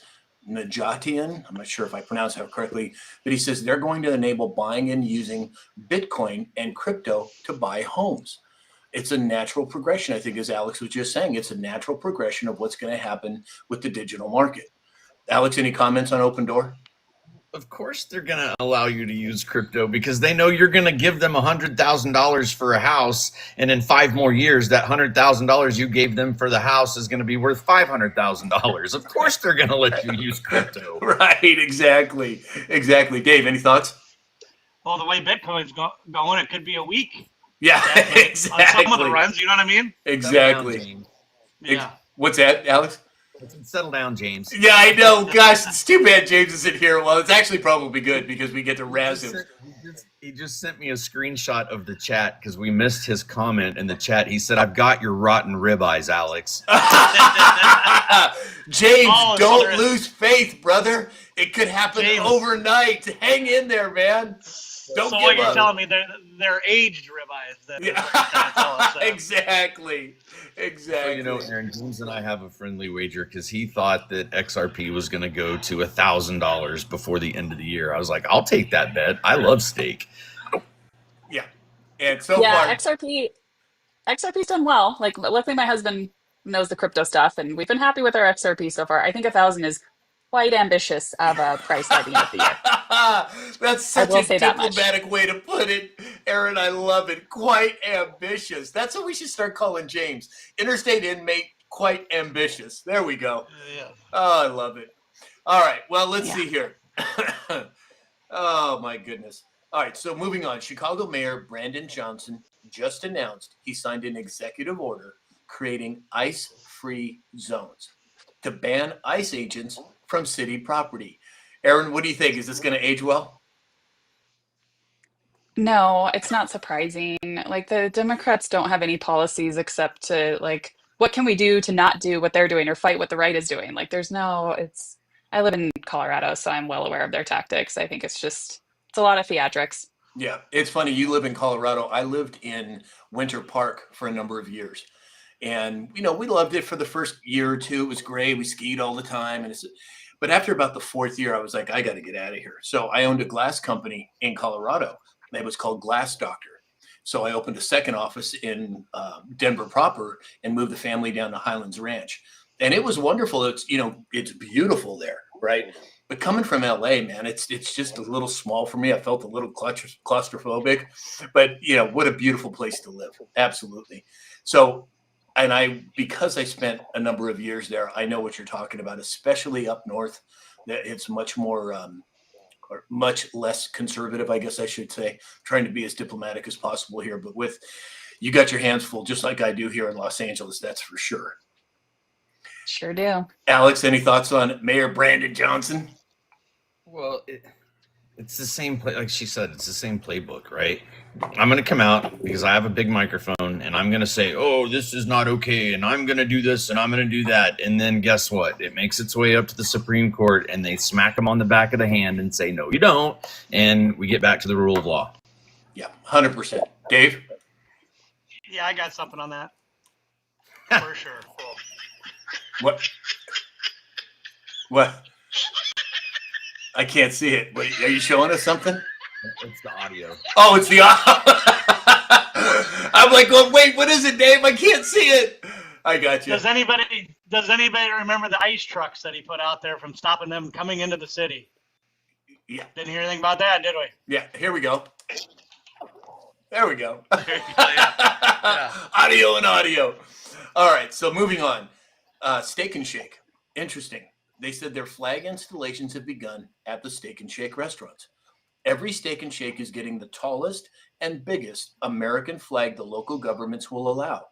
Najatian. I'm not sure if I pronounced that correctly, but he says they're going to enable buying and using Bitcoin and crypto to buy homes. It's a natural progression. I think, as Alex was just saying, it's a natural progression of what's going to happen with the digital market. Alex, any comments on Open Door? Of course, they're going to allow you to use crypto because they know you're going to give them $100,000 for a house. And in 5 more years, that $100,000 you gave them for the house is going to be worth $500,000. Of course, they're going to let you use crypto. Right. Exactly. Dave, any thoughts? Well, the way Bitcoin's going, it could be a week. Yeah, exactly. On some of the runs, you know what I mean? Exactly. Yeah. What's that, Alex? Settle down, James. Yeah, I know. Gosh, it's too bad James isn't here. Well, it's actually probably good because we get to razz him. He just sent me a screenshot of the chat because we missed his comment in the chat. He said, "I've got your rotten ribeyes, Alex." James, don't lose faith, brother. It could happen overnight. Hang in there, man. Don't so give what you're up. telling me, they're aged ribeyes. Exactly. So, Aaron, James and I have a friendly wager because he thought that XRP was going to go to $1,000 before the end of the year. I was like, I'll take that bet. I love steak. Yeah. And so Yeah, far, XRP's done well. Like, luckily my husband knows the crypto stuff, and we've been happy with our XRP so far. I think 1,000 is quite ambitious of a price by the end of the year. That's such a diplomatic way to put it, Aaron. I love it. Quite ambitious. That's what we should start calling James. Interstate inmate, quite ambitious. There we go. Yeah. Oh, I love it. All right. Well, let's see here. Oh, my goodness. All right. So moving on. Chicago Mayor Brandon Johnson just announced he signed an executive order creating ICE-free zones to ban ICE agents from city property. Aaron, what do you think? Is this going to age well? No, it's not surprising. Like, the Democrats don't have any policies except to, like, what can we do to not do what they're doing or fight what the right is doing? Like, I live in Colorado, so I'm well aware of their tactics. I think it's a lot of theatrics. Yeah, it's funny. You live in Colorado. I lived in Winter Park for a number of years. And, we loved it for the first year or two. It was great. We skied all the time. But after about the 4th year, I was like, I got to get out of here. So I owned a glass company in Colorado. It was called Glass Doctor. So I opened a second office in Denver proper and moved the family down to Highlands Ranch. and it was wonderful. It's it's beautiful there, right? But coming from LA, man, it's just a little small for me. I felt a little claustrophobic, but what a beautiful place to live. Absolutely. So, and because I spent a number of years there, I know what you're talking about, especially up north. That it's much more, or much less conservative, I guess I should say. Trying to be as diplomatic as possible here, but you got your hands full, just like I do here in Los Angeles. That's for sure. Sure do. Alex, any thoughts on Mayor Brandon Johnson? Well, it's the same play, like she said, it's the same playbook, right? I'm going to come out because I have a big microphone and I'm going to say, oh, this is not okay. And I'm going to do this and I'm going to do that. And then guess what? It makes its way up to the Supreme Court and they smack him on the back of the hand and say, no, you don't. And we get back to the rule of law. Yeah, 100%. Dave? Yeah, I got something on that. For sure. What? I can't see it. Wait, are you showing us something? It's the audio. Oh, it's the audio. I'm like, oh, wait, what is it, Dave? I can't see it. I got you. Does anybody remember the ice trucks that he put out there from stopping them coming into the city? Yeah. Didn't hear anything about that, did we? Yeah, here we go. There we go. Yeah. Audio and audio. All right, so moving on. Steak and Shake. Interesting. They said their flag installations have begun at the Steak and Shake restaurants. Every Steak and Shake is getting the tallest and biggest American flag the local governments will allow.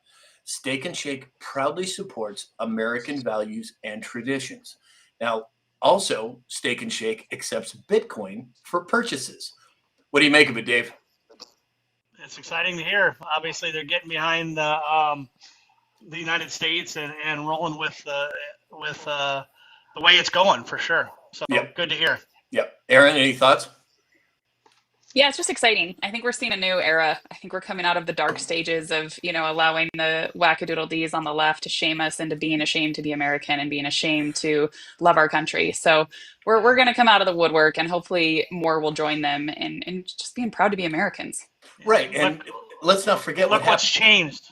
Steak and Shake proudly supports American values and traditions. Now, also, Steak and Shake accepts Bitcoin for purchases. What do you make of it, Dave? It's exciting to hear. Obviously, they're getting behind the United States and rolling with the way it's going for sure. So Yep. Good to hear. Yep. Aaron, any thoughts? Yeah, it's just exciting. I think we're seeing a new era. I think we're coming out of the dark stages of, allowing the wackadoodle-dees on the left to shame us into being ashamed to be American and being ashamed to love our country. So we're going to come out of the woodwork and hopefully more will join them in just being proud to be Americans. Right. And let's not forget Look what's changed.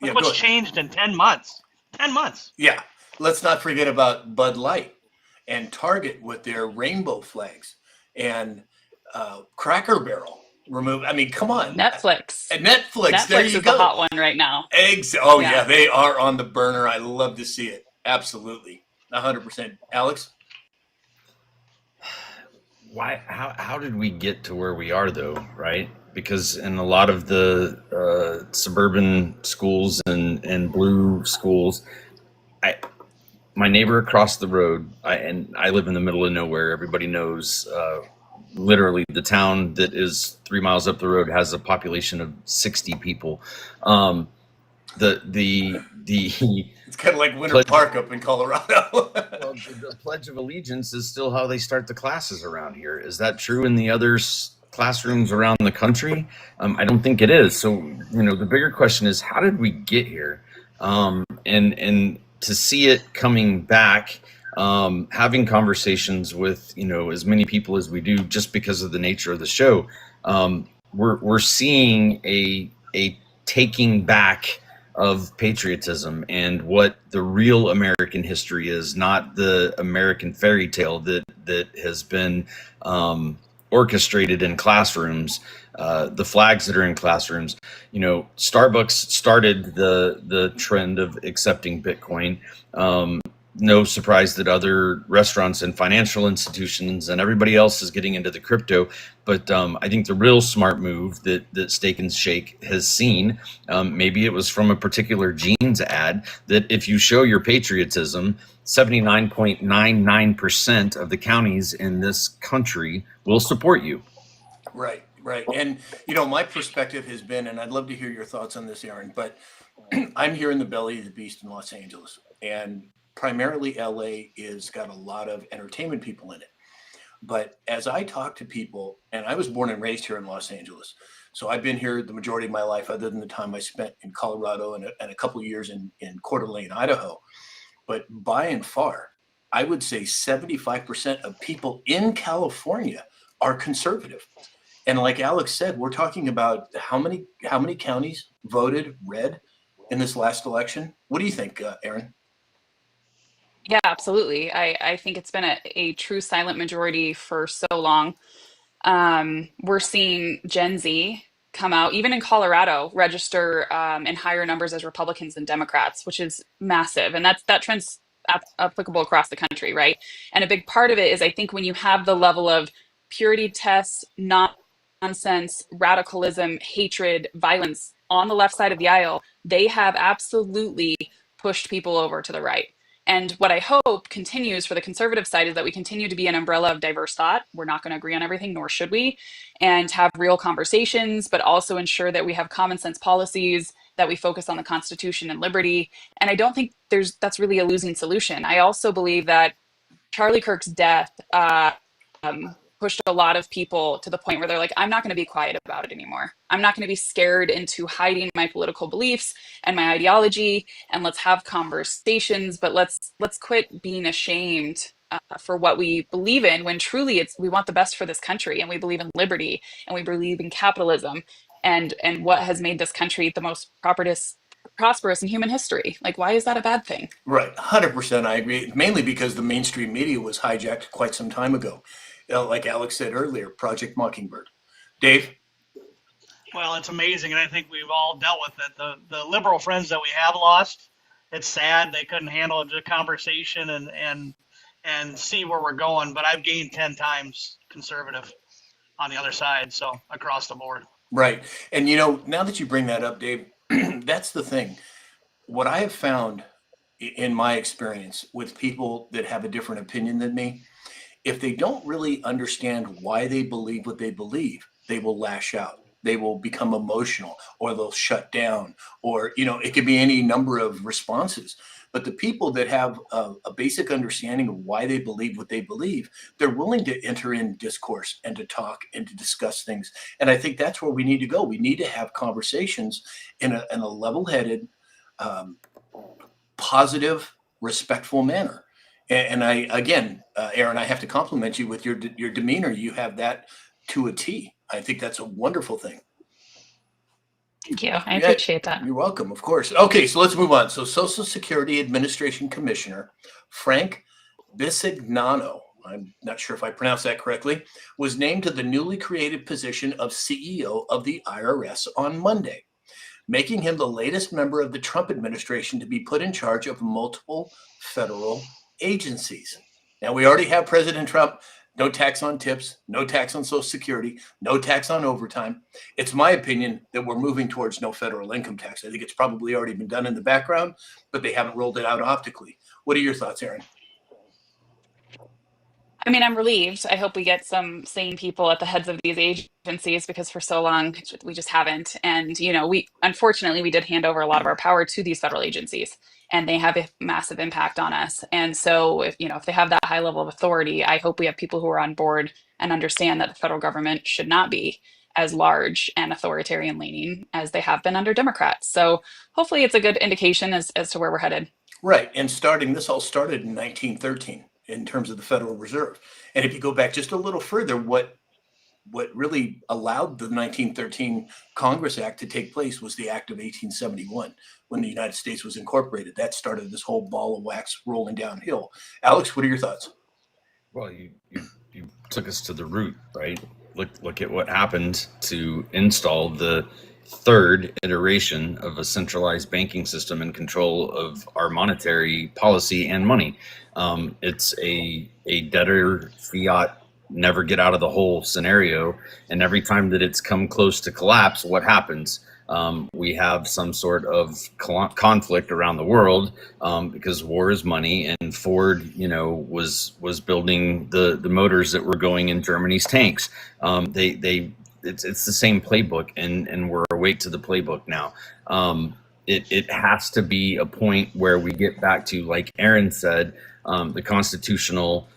Look what's changed in 10 months. 10 months. Yeah. Let's not forget about Bud Light and Target with their rainbow flags and Cracker Barrel remove. I mean, come on. Netflix. And Netflix there you is go. the hot one right now. Eggs. Oh, yeah, they are on the burner. I love to see it. Absolutely. 100%. Alex? Why? How did we get to where we are, though, right? Because in a lot of the suburban schools and blue schools, my neighbor across the road, I live in the middle of nowhere. Everybody knows, literally the town that is 3 miles up the road has a population of 60 people. It's kind of like Winter Park up in Colorado. Well, the Pledge of Allegiance is still how they start the classes around here. Is that true in the other classrooms around the country? I don't think it is. So, the bigger question is, how did we get here? And to see it coming back, having conversations with, as many people as we do, just because of the nature of the show, we're seeing a taking back of patriotism and what the real American history is, not the American fairy tale that has been orchestrated in classrooms, the flags that are in classrooms. Starbucks started the trend of accepting Bitcoin. No surprise that other restaurants and financial institutions and everybody else is getting into the crypto. But I think the real smart move that Steak and Shake has seen, maybe it was from a particular jeans ad, that if you show your patriotism, 79.99% of the counties in this country will support you. Right. And, my perspective has been, and I'd love to hear your thoughts on this, Aaron, but I'm here in the belly of the beast in Los Angeles, and primarily LA is got a lot of entertainment people in it. But as I talk to people, and I was born and raised here in Los Angeles, so I've been here the majority of my life, other than the time I spent in Colorado and a couple of years in Coeur d'Alene, Idaho. But by and far, I would say 75% of people in California are conservative. And like Alex said, we're talking about how many counties voted red in this last election? What do you think, Aaron? Yeah, absolutely. I think it's been a true silent majority for so long. We're seeing Gen Z come out, even in Colorado, register in higher numbers as Republicans than Democrats, which is massive. And that trend's applicable across the country, right? And a big part of it is I think when you have the level of purity tests, nonsense, radicalism, hatred, violence on the left side of the aisle, they have absolutely pushed people over to the right. And what I hope continues for the conservative side is that we continue to be an umbrella of diverse thought. We're not going to agree on everything, nor should we, and have real conversations, but also ensure that we have common sense policies, that we focus on the Constitution and liberty. And I don't think that's really a losing solution. I also believe that Charlie Kirk's death pushed a lot of people to the point where they're like, I'm not going to be quiet about it anymore. I'm not going to be scared into hiding my political beliefs and my ideology. And let's have conversations, but let's quit being ashamed for what we believe in, when truly we want the best for this country, and we believe in liberty, and we believe in capitalism, and what has made this country the most prosperous in human history. Like, why is that a bad thing? Right, 100%. I agree. Mainly because the mainstream media was hijacked quite some time ago. Like Alex said earlier, Project Mockingbird. Dave? Well, it's amazing, and I think we've all dealt with it. The liberal friends that we have lost, it's sad they couldn't handle the conversation and see where we're going. But I've gained 10 times conservative on the other side, so across the board. Right. And now that you bring that up, Dave, that's the thing. What I have found in my experience with people that have a different opinion than me, if they don't really understand why they believe what they believe, they will lash out. They will become emotional, or they'll shut down, or, it could be any number of responses. But the people that have a basic understanding of why they believe what they believe, they're willing to enter in discourse and to talk and to discuss things. And I think that's where we need to go. We need to have conversations in a level-headed, positive, respectful manner. And I, again, Aaron, I have to compliment you with your demeanor. You have that to a T. I think that's a wonderful thing. Thank you. I appreciate that. You're welcome, of course. Okay, so let's move on. So Social Security Administration Commissioner Frank Bisignano, I'm not sure if I pronounced that correctly, was named to the newly created position of CEO of the IRS on Monday, making him the latest member of the Trump administration to be put in charge of multiple federal agencies. Now, we already have President Trump. No tax on tips, no tax on Social Security, no tax on overtime. It's my opinion that we're moving towards no federal income tax. I think it's probably already been done in the background, but they haven't rolled it out optically. What are your thoughts, Aaron? I mean, I'm relieved. I hope we get some sane people at the heads of these agencies, because for so long we just haven't. And, unfortunately, we did hand over a lot of our power to these federal agencies, and they have a massive impact on us. And so if they have that high level of authority, I hope we have people who are on board and understand that the federal government should not be as large and authoritarian leaning as they have been under Democrats. So hopefully it's a good indication as to where we're headed. Right. And this all started in 1913 in terms of the Federal Reserve. And if you go back just a little further, what really allowed the 1913 Congress Act to take place was the Act of 1871, when the United States was incorporated. That started this whole ball of wax rolling downhill. Alex, what are your thoughts? Well, you took us to the root, right? Look at what happened to install the third iteration of a centralized banking system and control of our monetary policy and money. It's a debtor fiat, never get out of the hole scenario. And every time that it's come close to collapse, what happens? We have some sort of conflict around the world, because war is money, and Ford, was building the motors that were going in Germany's tanks. It's the same playbook, and we're awake to the playbook now. It has to be a point where we get back to, like Aaron said, the constitutional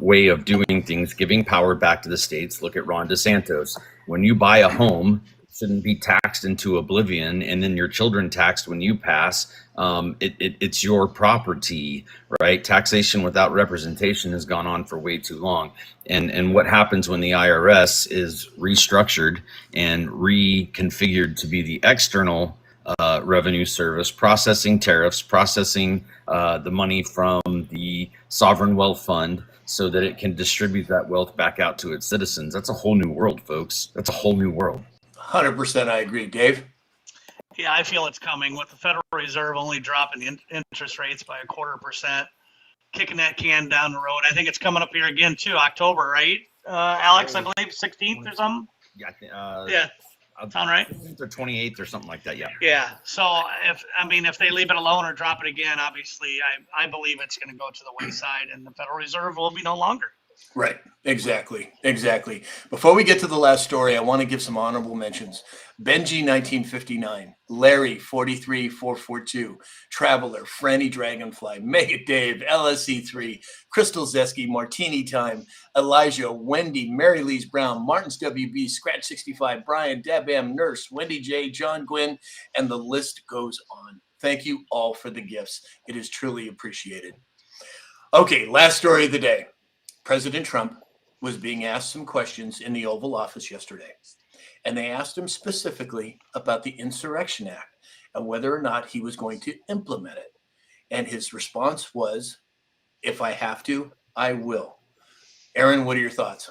way of doing things, giving power back to the states. Look at Ron DeSantis. When you buy a home, it shouldn't be taxed into oblivion, and then your children taxed when you pass. It's your property, right? Taxation without representation has gone on for way too long. And what happens when the IRS is restructured and reconfigured to be the external revenue service, processing tariffs, processing the money from the sovereign wealth fund so that it can distribute that wealth back out to its citizens. That's a whole new world, folks. That's a whole new world. 100% I agree. Dave? Yeah, I feel it's coming with the Federal Reserve only dropping interest rates by 1/4%, kicking that can down the road. I think it's coming up here again too, October, right? Alex, I believe 16th or something. Yeah. Yeah. Sound right? 15th or 28th or something like that. Yeah. Yeah. So if they leave it alone or drop it again, obviously I believe it's going to go to the wayside and the Federal Reserve will be no longer. Right. Exactly. Before we get to the last story, I want to give some honorable mentions. Benji 1959, Larry 43442, Traveler, Franny Dragonfly, Mega Dave, LSE3, Crystal Zeski, Martini Time, Elijah, Wendy, Mary Lee's Brown, Martin's WB, Scratch 65, Brian, Deb M, Nurse, Wendy J, John Gwynn, and the list goes on. Thank you all for the gifts. It is truly appreciated. Okay, last story of the day. President Trump was being asked some questions in the Oval Office yesterday, and they asked him specifically about the Insurrection Act and whether or not he was going to implement it. And his response was, if I have to, I will. Aaron, what are your thoughts?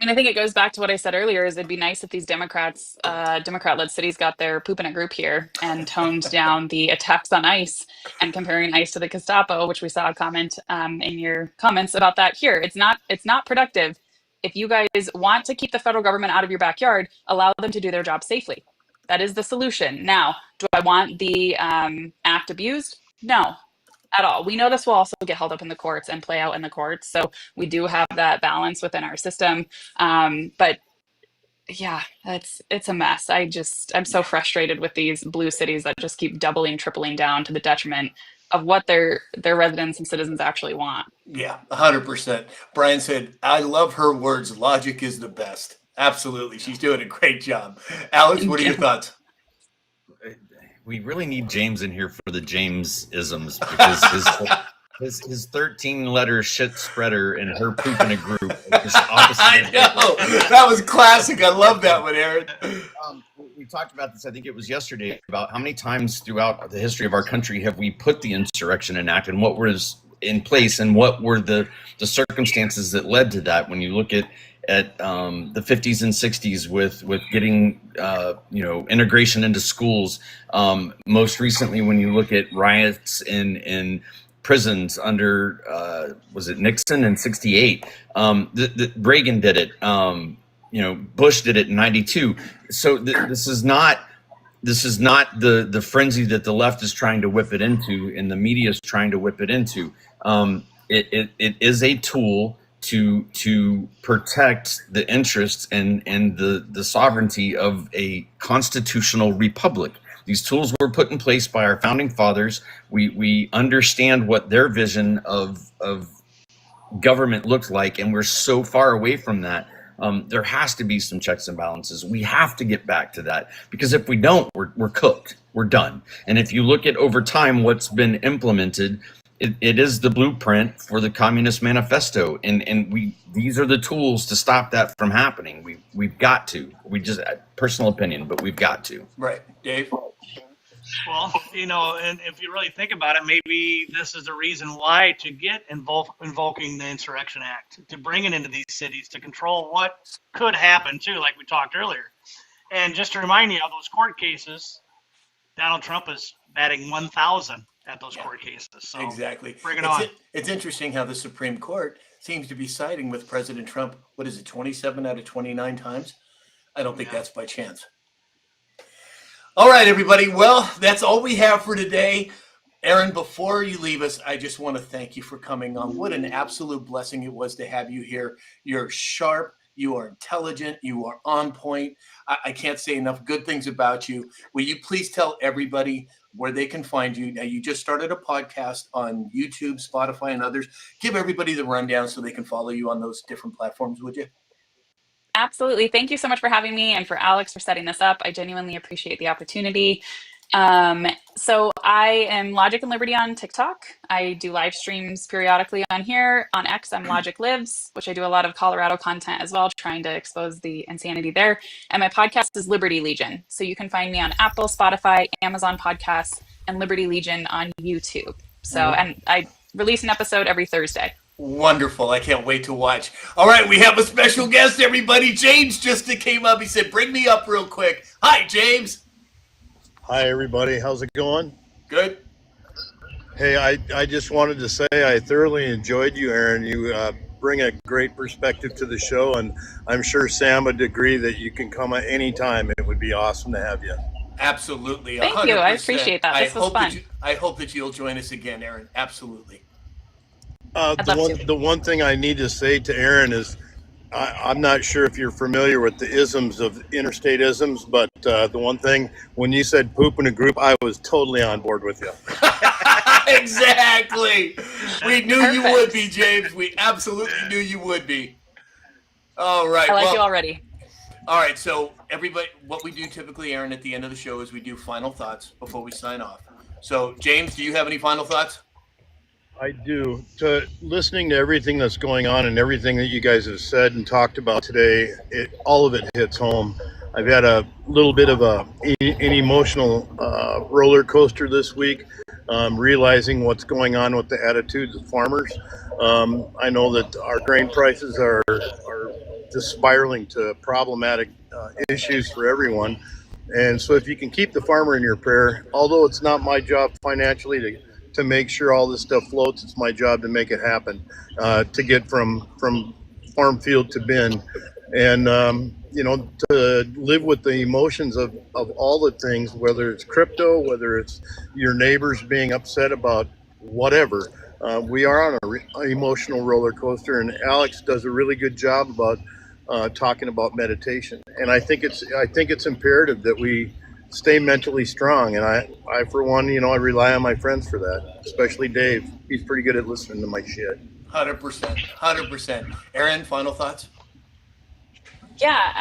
I mean, I think it goes back to what I said earlier, is it'd be nice if these Democrat-led cities got their poop in a group here and toned down the attacks on ICE and comparing ICE to the Gestapo, which we saw a comment in your comments about that here. It's not productive. If you guys want to keep the federal government out of your backyard, allow them to do their job safely. That is the solution. Now, do I want the act abused? No. At all. We know this will also get held up in the courts and play out in the courts. So we do have that balance within our system. But yeah, it's a mess. I'm so frustrated with these blue cities that just keep doubling, tripling down to the detriment of what their residents and citizens actually want. Yeah, 100%. Brian said, I love her words. Logic is the best. Absolutely. She's doing a great job. Alex, what are your thoughts? We really need James in here for the James-isms because his 13-letter shit spreader and her poop in a group are just opposite. I know. That was classic. I love that one, Aaron. We talked about this, I think it was yesterday, about how many times throughout the history of our country have we put the Insurrection Act and what was in place and what were the circumstances that led to that. When you look at the 50s and 60s with getting integration into schools, most recently when you look at riots in prisons under was it Nixon in 68, Reagan did it, Bush did it in 92. So this is not the frenzy that the left is trying to whip it into and the media is trying to whip it into. It is a tool to protect the interests and the sovereignty of a constitutional republic. These tools were put in place by our founding fathers. We understand what their vision of government looked like, and we're so far away from that. There has to be some checks and balances. We have to get back to that, because if we don't, we're cooked. We're done. And if you look at over time what's been implemented, it is the blueprint for the Communist Manifesto, and these are the tools to stop that from happening. We've got to. We just personal opinion, but we've got to. Right, Dave. Well, and if you really think about it, maybe this is the reason why to get invoking the Insurrection Act, to bring it into these cities, to control what could happen too, like we talked earlier. And just to remind you of those court cases, Donald Trump is batting 1,000 at those court cases. So exactly. Bring it on. It's interesting how the Supreme Court seems to be siding with President Trump. What is it, 27 out of 29 times? I don't think that's by chance. All right, everybody. Well, that's all we have for today. Aaron, before you leave us, I just want to thank you for coming on. What an absolute blessing it was to have you here. You're sharp. You are intelligent. You are on point. I can't say enough good things about you. Will you please tell everybody where they can find you? Now, you just started a podcast on YouTube, Spotify, and others. Give everybody the rundown so they can follow you on those different platforms, would you? Absolutely. Thank you so much for having me, and for Alex for setting this up. I genuinely appreciate the opportunity. So I am Logic and Liberty on TikTok. I do live streams periodically on here. On X, I'm Logic Lives, which I do a lot of Colorado content as well, trying to expose the insanity there. And my podcast is Liberty Legion. So you can find me on Apple, Spotify, Amazon Podcasts, and Liberty Legion on YouTube. So, and I release an episode every Thursday. Wonderful. I can't wait to watch. All right, we have a special guest, everybody. James just came up. He said, bring me up real quick. Hi, James. Hi, everybody. How's it going? Good. Hey, I just wanted to say I thoroughly enjoyed you, Aaron. You bring a great perspective to the show, and I'm sure Sam would agree that you can come at any time. It would be awesome to have you. Absolutely. 100%. Thank you. I appreciate that. This was fun. I hope that you'll join us again, Aaron. Absolutely. The one thing I need to say to Aaron is I'm not sure if you're familiar with the isms of interstate isms, but the one thing, when you said poop in a group, I was totally on board with you. Exactly. We knew you would be, James. We absolutely knew you would be. All right. I like you already. All right. So everybody, what we do typically, Aaron, at the end of the show is we do final thoughts before we sign off. So James, do you have any final thoughts? I do. Listening to everything that's going on and everything that you guys have said and talked about today, all of it hits home. I've had a little bit of an emotional roller coaster this week, realizing what's going on with the attitudes of farmers. I know that our grain prices are just spiraling to problematic issues for everyone. And so if you can keep the farmer in your prayer, although it's not my job financially to make sure all this stuff floats, it's my job to make it happen, to get from farm field to bin, and to live with the emotions of all the things, whether it's crypto, whether it's your neighbors being upset about whatever. We are on an emotional roller coaster, and Alex does a really good job about talking about meditation, and I think it's imperative that we stay mentally strong. And I for one, I rely on my friends for that, especially Dave. He's pretty good at listening to my shit. 100%. Aaron, final thoughts? Yeah,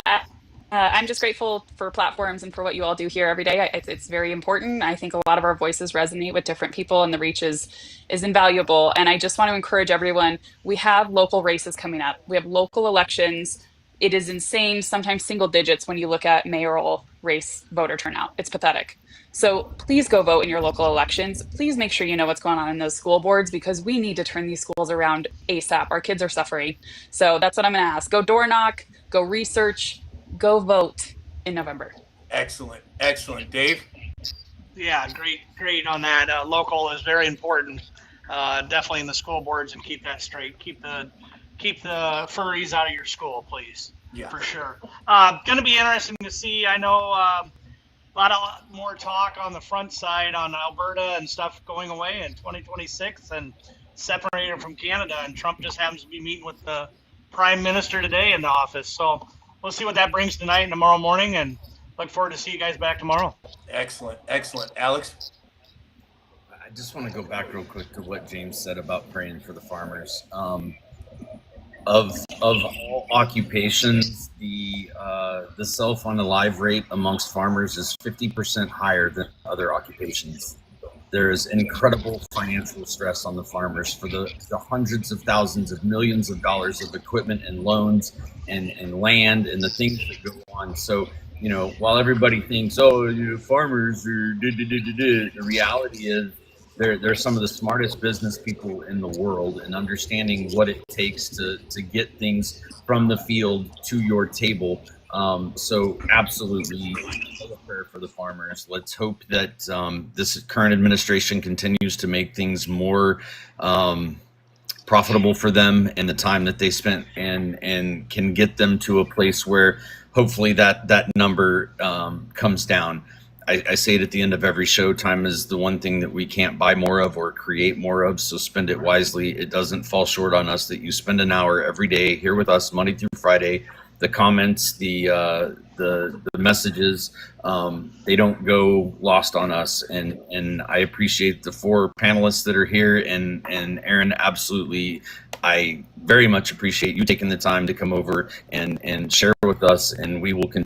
I'm just grateful for platforms and for what you all do here every day. It's very important. I think a lot of our voices resonate with different people, and the reach is invaluable. And I just want to encourage everyone. We have local races coming up. We have local elections. It is insane, sometimes single digits when you look at mayoral race voter turnout. It's pathetic. So please go vote in your local elections. Please make sure you know what's going on in those school boards, because we need to turn these schools around ASAP. Our kids are suffering. So that's what I'm going to ask. Go door knock, go research, go vote in November. Excellent. Dave? Yeah, great on that. Local is very important, definitely in the school boards, and keep that straight. Keep the furries out of your school, please. Yeah, for sure. Going to be interesting to see. I know a lot more talk on the front side on Alberta and stuff going away in 2026 and separated from Canada. And Trump just happens to be meeting with the Prime Minister today in the office. So we'll see what that brings tonight and tomorrow morning, and look forward to see you guys back tomorrow. Excellent. Alex? I just want to go back real quick to what James said about praying for the farmers. Of all occupations, the self-unalive rate amongst farmers is 50% higher than other occupations. There is incredible financial stress on the farmers for the hundreds of thousands of millions of dollars of equipment and loans and land and the things that go on. So, while everybody thinks, farmers are the reality is they're some of the smartest business people in the world, and understanding what it takes to get things from the field to your table. So absolutely a prayer for the farmers. Let's hope that this current administration continues to make things more profitable for them and the time that they spent, and can get them to a place where hopefully that number comes down. I say it at the end of every show, time is the one thing that we can't buy more of or create more of, so spend it wisely. It doesn't fall short on us that you spend an hour every day here with us, Monday through Friday. The comments, the messages, they don't go lost on us. And I appreciate the 4 panelists that are here, and Aaron, absolutely. I very much appreciate you taking the time to come over and share with us, and we will continue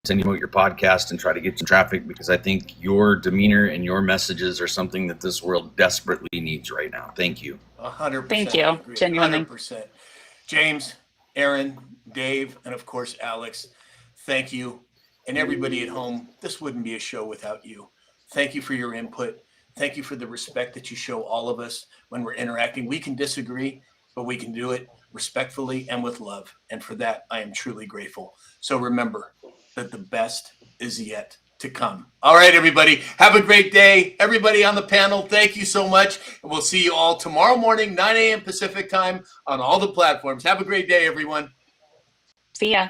continue to promote your podcast and try to get some traffic, because I think your demeanor and your messages are something that this world desperately needs right now. Thank you. 100%. Thank you. Agree. Genuinely. 100%. James, Aaron, Dave, and of course, Alex, thank you. And everybody at home, this wouldn't be a show without you. Thank you for your input. Thank you for the respect that you show all of us when we're interacting. We can disagree, but we can do it respectfully and with love. And for that, I am truly grateful. So remember that the best is yet to come. All right, everybody. Have a great day. Everybody on the panel, thank you so much. And we'll see you all tomorrow morning, 9 a.m. Pacific time on all the platforms. Have a great day, everyone. See ya.